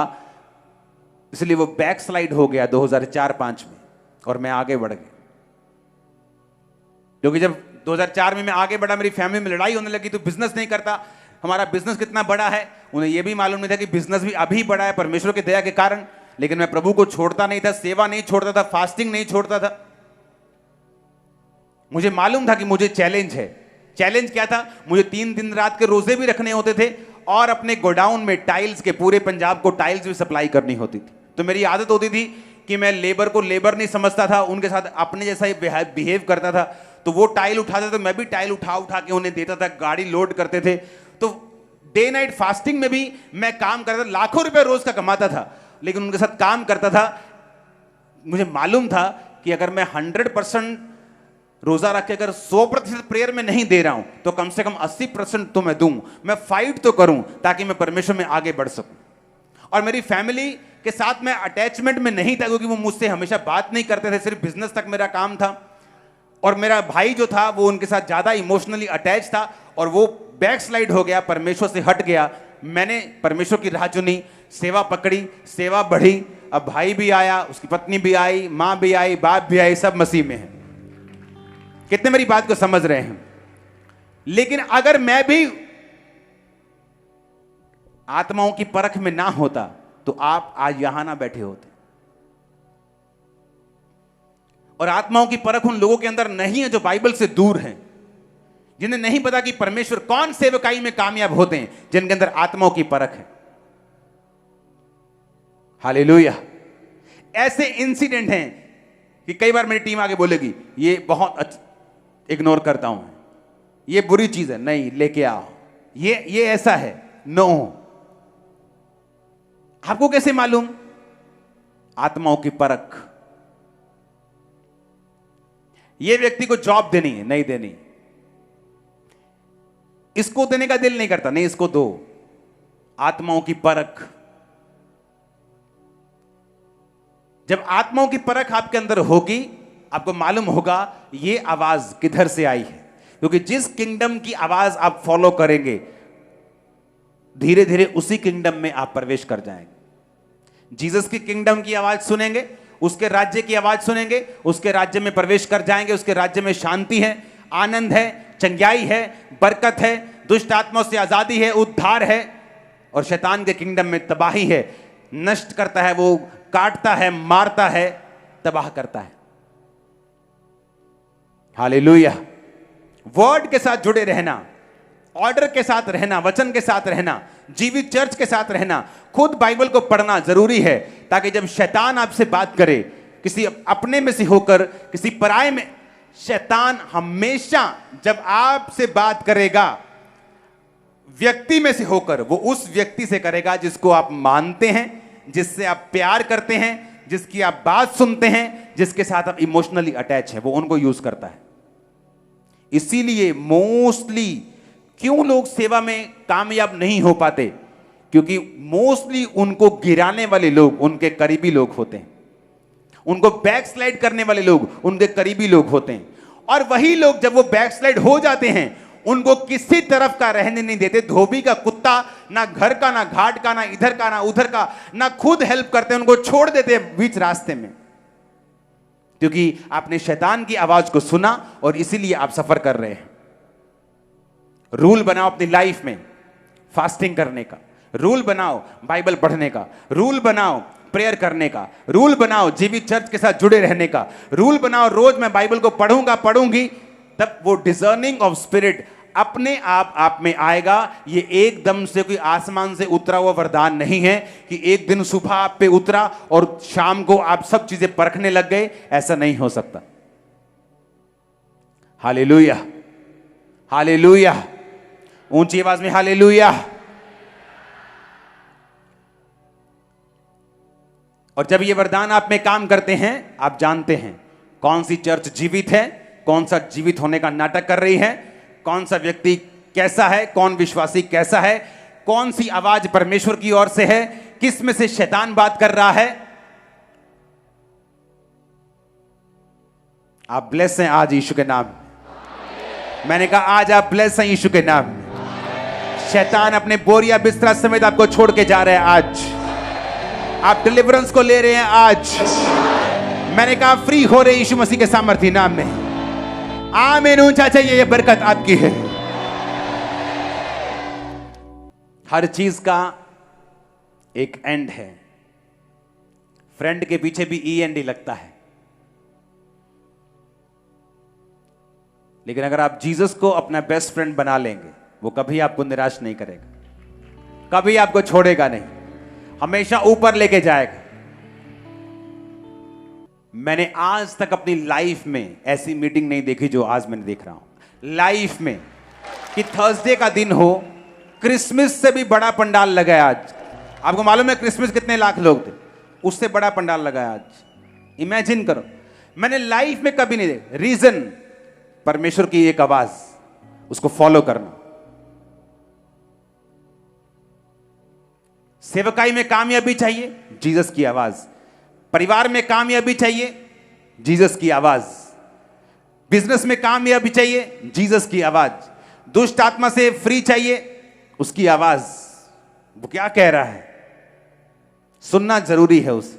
इसलिए वो बैक स्लाइड हो गया 2004-5 में, और मैं आगे बढ़ गया। क्योंकि जब 2004 में मैं आगे बढ़ा, मेरी फैमिली में लड़ाई होने लगी, तो बिजनेस नहीं करता, हमारा बिजनेस कितना बड़ा है उन्हें यह भी मालूम नहीं था कि बिजनेस भी अभी बड़ा है परमेश्वर की दया के कारण। लेकिन मैं प्रभु को छोड़ता नहीं था, सेवा नहीं छोड़ता था, फास्टिंग नहीं छोड़ता था। मुझे मालूम था कि मुझे चैलेंज है। चैलेंज क्या था? मुझे 3 दिन रात के रोजे भी रखने होते थे और अपने गोडाउन में टाइल्स के, पूरे पंजाब को टाइल्स भी सप्लाई करनी होती थी। तो मेरी आदत होती थी कि मैं लेबर को लेबर नहीं समझता था, उनके साथ अपने जैसा ही बिहेव करता था। तो वो टाइल उठाते तो मैं भी टाइल उठा उठा के उन्हें देता था, गाड़ी लोड करते थे। तो डे नाइट फास्टिंग में भी मैं काम करता था, लाखों रुपए रोज का कमाता था, लेकिन उनके साथ काम करता था। मुझे मालूम था कि अगर मैं 100% रोजा रख के अगर 100% प्रेयर में नहीं दे रहा हूं तो कम से कम 80% तो मैं दूं, मैं फाइट तो करूं ताकि मैं परमेश्वर में आगे बढ़ सकूं। और मेरी फैमिली के साथ मैं अटैचमेंट में नहीं था, क्योंकि वो मुझसे हमेशा बात नहीं करते थे, सिर्फ बिजनेस तक मेरा काम था। और मेरा भाई जो था वो उनके साथ ज्यादा इमोशनली अटैच था और वो बैक स्लाइड हो गया, परमेश्वर से हट गया। मैंने परमेश्वर की राह चुनी, सेवा पकड़ी, सेवा बढ़ी। अब भाई भी आया, उसकी पत्नी भी आई, मां भी आई, बाप भी आई, सब मसीह में है। कितने मेरी बात को समझ रहे हैं? लेकिन अगर मैं भी आत्माओं की परख में ना होता तो आप आज यहां ना बैठे होते। और आत्माओं की परख उन लोगों के अंदर नहीं है जो बाइबल से दूर हैं, जिन्हें नहीं पता कि परमेश्वर कौन सेवकाई में कामयाब होते हैं, जिनके अंदर आत्माओं की परख है। हालेलुया। ऐसे इंसिडेंट हैं कि कई बार मेरी टीम आगे बोलेगी ये बहुत इग्नोर करता हूं, ये बुरी चीज है, नहीं लेके आओ, ये ऐसा है, नो। आपको कैसे मालूम? आत्माओं की परख। ये व्यक्ति को जॉब देनी है, नहीं देनी, इसको देने का दिल नहीं करता, नहीं इसको दो। आत्माओं की परख, जब आत्माओं की परख आपके अंदर होगी, आपको मालूम होगा ये आवाज किधर से आई है। क्योंकि जिस किंगडम की आवाज आप फॉलो करेंगे, धीरे धीरे उसी किंगडम में आप प्रवेश कर जाएंगे। जीसस की किंगडम की आवाज सुनेंगे, उसके राज्य की आवाज सुनेंगे, उसके राज्य में प्रवेश कर जाएंगे। उसके राज्य में शांति है, आनंद है, चंगाई है, बरकत है, दुष्ट आत्माओं से आजादी है, उद्धार है। और शैतान के किंगडम में तबाही है, नष्ट करता है, वो काटता है, मारता है, तबाह करता है। हालेलुया। वर्ड के साथ जुड़े रहना, ऑर्डर के साथ रहना, वचन के साथ रहना, जीवित चर्च के साथ रहना, खुद बाइबल को पढ़ना जरूरी है, ताकि जब शैतान आपसे बात करे, किसी अपने में से होकर किसी पराये में, शैतान हमेशा जब आपसे बात करेगा व्यक्ति में से होकर, वो उस व्यक्ति से करेगा जिसको आप मानते हैं, जिससे आप प्यार करते हैं, जिसकी आप बात सुनते हैं, जिसके साथ आप इमोशनली अटैच है, वो उनको यूज करता है। इसीलिए मोस्टली क्यों लोग सेवा में कामयाब नहीं हो पाते, क्योंकि मोस्टली उनको गिराने वाले लोग उनके करीबी लोग होते हैं, उनको बैकस्लाइड करने वाले लोग उनके करीबी लोग होते हैं। और वही लोग जब वो बैकस्लाइड हो जाते हैं, उनको किसी तरफ का रहने नहीं देते। धोबी का कुत्ता, ना घर का, ना घाट का, ना इधर का, ना उधर का, ना खुद हेल्प करते, उनको छोड़ देते हैं बीच रास्ते में, क्योंकि आपने शैतान की आवाज को सुना और इसीलिए आप सफर कर रहे हैं। रूल बनाओ अपनी लाइफ में, फास्टिंग करने का रूल बनाओ, बाइबल पढ़ने का रूल बनाओ, प्रेयर करने का रूल बनाओ, जीवित चर्च के साथ जुड़े रहने का रूल बनाओ। रोज मैं बाइबल को पढ़ूंगा, पढ़ूंगी, तब वो डिजर्निंग ऑफ स्पिरिट अपने आप में आएगा। ये एकदम से कोई आसमान से उतरा हुआ वरदान नहीं है कि एक दिन सुबह आप पे उतरा और शाम को आप सब चीजें परखने लग गए। ऐसा नहीं हो सकता। हालेलुया, हालेलुया, ऊंची आवाज में हालेलुया। और जब ये वरदान आप में काम करते हैं, आप जानते हैं कौन सी चर्च जीवित है, कौन सा जीवित होने का नाटक कर रही है, कौन सा व्यक्ति कैसा है, कौन विश्वासी कैसा है, कौन सी आवाज परमेश्वर की ओर से है, किस में से शैतान बात कर रहा है। आप ब्लेस हैं आज यीशु के नाम। मैंने कहा आज आप ब्लेस हैं यीशु के नाम। शैतान अपने बोरिया बिस्तरा समेत आपको छोड़ के जा रहे हैं। आज आप डिलीवरेंस को ले रहे हैं। आज मैंने कहा फ्री हो रहे यीशु मसीह के सामर्थी नाम में। आमीन। ऊंचा चाहिए, ये बरकत आपकी है। हर चीज का एक एंड है। फ्रेंड के पीछे भी END लगता है, लेकिन अगर आप जीसस को अपना बेस्ट फ्रेंड बना लेंगे, वो कभी आपको निराश नहीं करेगा, कभी आपको छोड़ेगा नहीं, हमेशा ऊपर लेके जाएगा। मैंने आज तक अपनी लाइफ में ऐसी मीटिंग नहीं देखी जो आज मैंने देख रहा हूं लाइफ में, कि थर्सडे का दिन हो, क्रिसमस से भी बड़ा पंडाल लगा है आज। आपको मालूम है क्रिसमस कितने लाख लोग थे, उससे बड़ा पंडाल लगा है आज। इमेजिन करो, मैंने लाइफ में कभी नहीं देखा। रीजन परमेश्वर की एक आवाज, उसको फॉलो करना। सेवकाई में कामयाबी चाहिए, जीसस की आवाज। परिवार में कामयाबी चाहिए, जीसस की आवाज। बिजनेस में कामयाबी चाहिए, जीसस की आवाज। दुष्ट आत्मा से फ्री चाहिए, उसकी आवाज। वो क्या कह रहा है, सुनना जरूरी है उसे।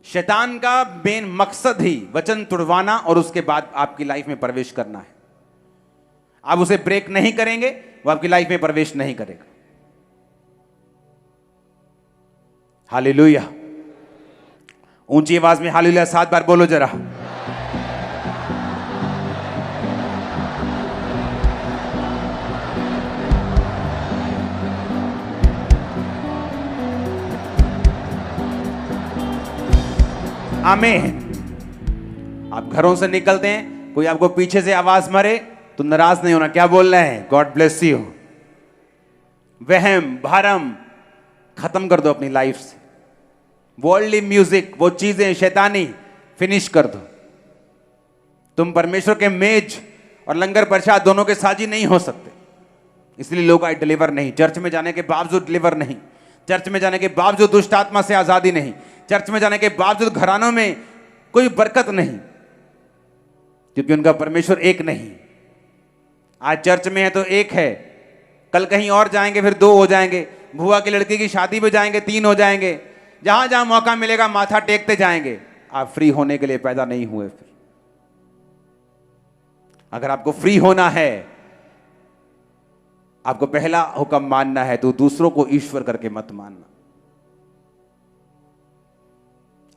शैतान का मेन मकसद ही वचन तुड़वाना और उसके बाद आपकी लाइफ में प्रवेश करना है। आप उसे ब्रेक नहीं करेंगे, वो आपकी लाइफ में प्रवेश नहीं करेगा। हालेलुया। ऊंची आवाज में हालेलुया 7 बार बोलो जरा। आमीन। आप घरों से निकलते हैं, कोई आपको पीछे से आवाज मारे तो नाराज नहीं होना। क्या बोल रहे हैं? God bless you. वहम भरम खत्म कर दो अपनी लाइफ से। वर्ल्डली म्यूजिक, वो चीजें शैतानी फिनिश कर दो। तुम परमेश्वर के मेज और लंगर प्रसाद दोनों के साझी नहीं हो सकते। इसलिए लोग आज डिलीवर नहीं, चर्च में जाने के बावजूद डिलीवर नहीं, चर्च में जाने के बावजूद दुष्ट आत्मा से आजादी नहीं, चर्च में जाने के बावजूद घरानों में कोई बरकत नहीं, क्योंकि उनका परमेश्वर एक नहीं। आज चर्च में है तो एक है, कल कहीं और जाएंगे फिर 2 हो जाएंगे, बुआ की लड़की की शादी पे जाएंगे 3 हो जाएंगे, जहां जहां मौका मिलेगा माथा टेकते जाएंगे। आप फ्री होने के लिए पैदा नहीं हुए। फिर अगर आपको फ्री होना है, आपको पहला हुक्म मानना है तो दूसरों को ईश्वर करके मत मानना।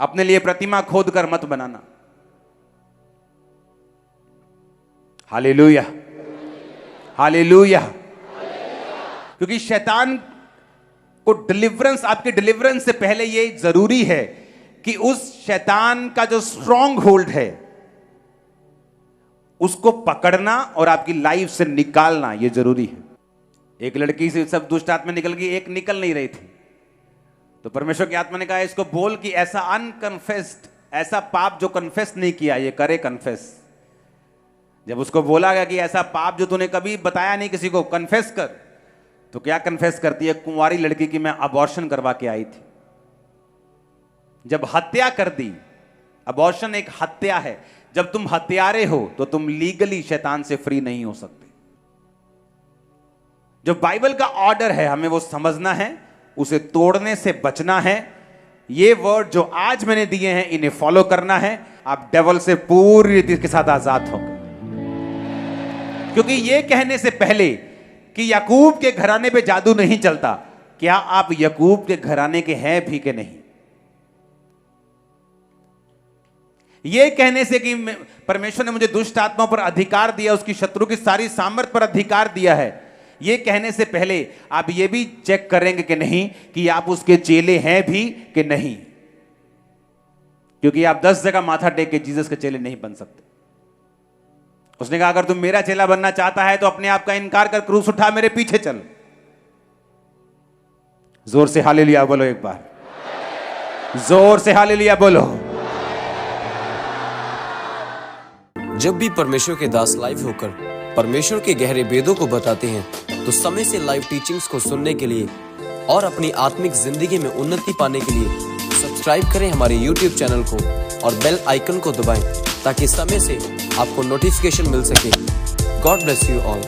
अपने लिए प्रतिमा खोद कर मत बनाना। Hallelujah, hallelujah. क्योंकि शैतान को डिलीवरेंस, आपके डिलीवरेंस से पहले यह जरूरी है कि उस शैतान का जो स्ट्रॉन्ग होल्ड है उसको पकड़ना और आपकी लाइफ से निकालना, यह जरूरी है। एक लड़की से सब दुष्ट आत्मा निकल गई, एक निकल नहीं रही थी, तो परमेश्वर की आत्मा ने कहा इसको बोल कि ऐसा अनकन्फेस्ड, ऐसा पाप जो कन्फेस नहीं किया ये करे कन्फेस। जब उसको बोला गया कि ऐसा पाप जो तूने कभी बताया नहीं किसी को, कन्फेस कर, तो क्या कन्फेस करती है? कुंवारी लड़की की मैं अबॉर्शन करवा के आई थी। जब हत्या कर दी, अबॉर्शन एक हत्या है, जब तुम हत्यारे हो तो तुम लीगली शैतान से फ्री नहीं हो सकते। जो बाइबल का ऑर्डर है हमें वो समझना है, उसे तोड़ने से बचना है। ये वर्ड जो आज मैंने दिए हैं इन्हें फॉलो करना है, आप डेविल से पूरी रीति के साथ आजाद होंगे। क्योंकि ये कहने से पहले कि याकूब के घराने पे जादू नहीं चलता, क्या आप याकूब के घराने के हैं भी कि नहीं? यह कहने से कि परमेश्वर ने मुझे दुष्ट आत्माओं पर अधिकार दिया, उसकी शत्रु की सारी सामर्थ पर अधिकार दिया है, यह कहने से पहले आप यह भी चेक करेंगे कि नहीं कि आप उसके चेले हैं भी कि नहीं। क्योंकि आप 10 जगह माथा टेक के जीसस के चेले नहीं बन सकते। उसने कहा अगर तुम मेरा चेला बनना चाहता है तो अपने आप का इनकार कर, क्रूस उठा, मेरे पीछे चल। जोर से हालेलुया बोलो एक बार, जोर से हालेलुया बोलो। जब भी परमेश्वर के दास लाइव होकर परमेश्वर के गहरे भेदों को बताते हैं तो समय से लाइव टीचिंग्स को सुनने के लिए और अपनी आत्मिक जिंदगी में उन्नति पाने के लिए सब्सक्राइब करें हमारे YouTube चैनल को और बेल आइकन को दबाएं ताकि समय से आपको नोटिफिकेशन मिल सके। God bless you all.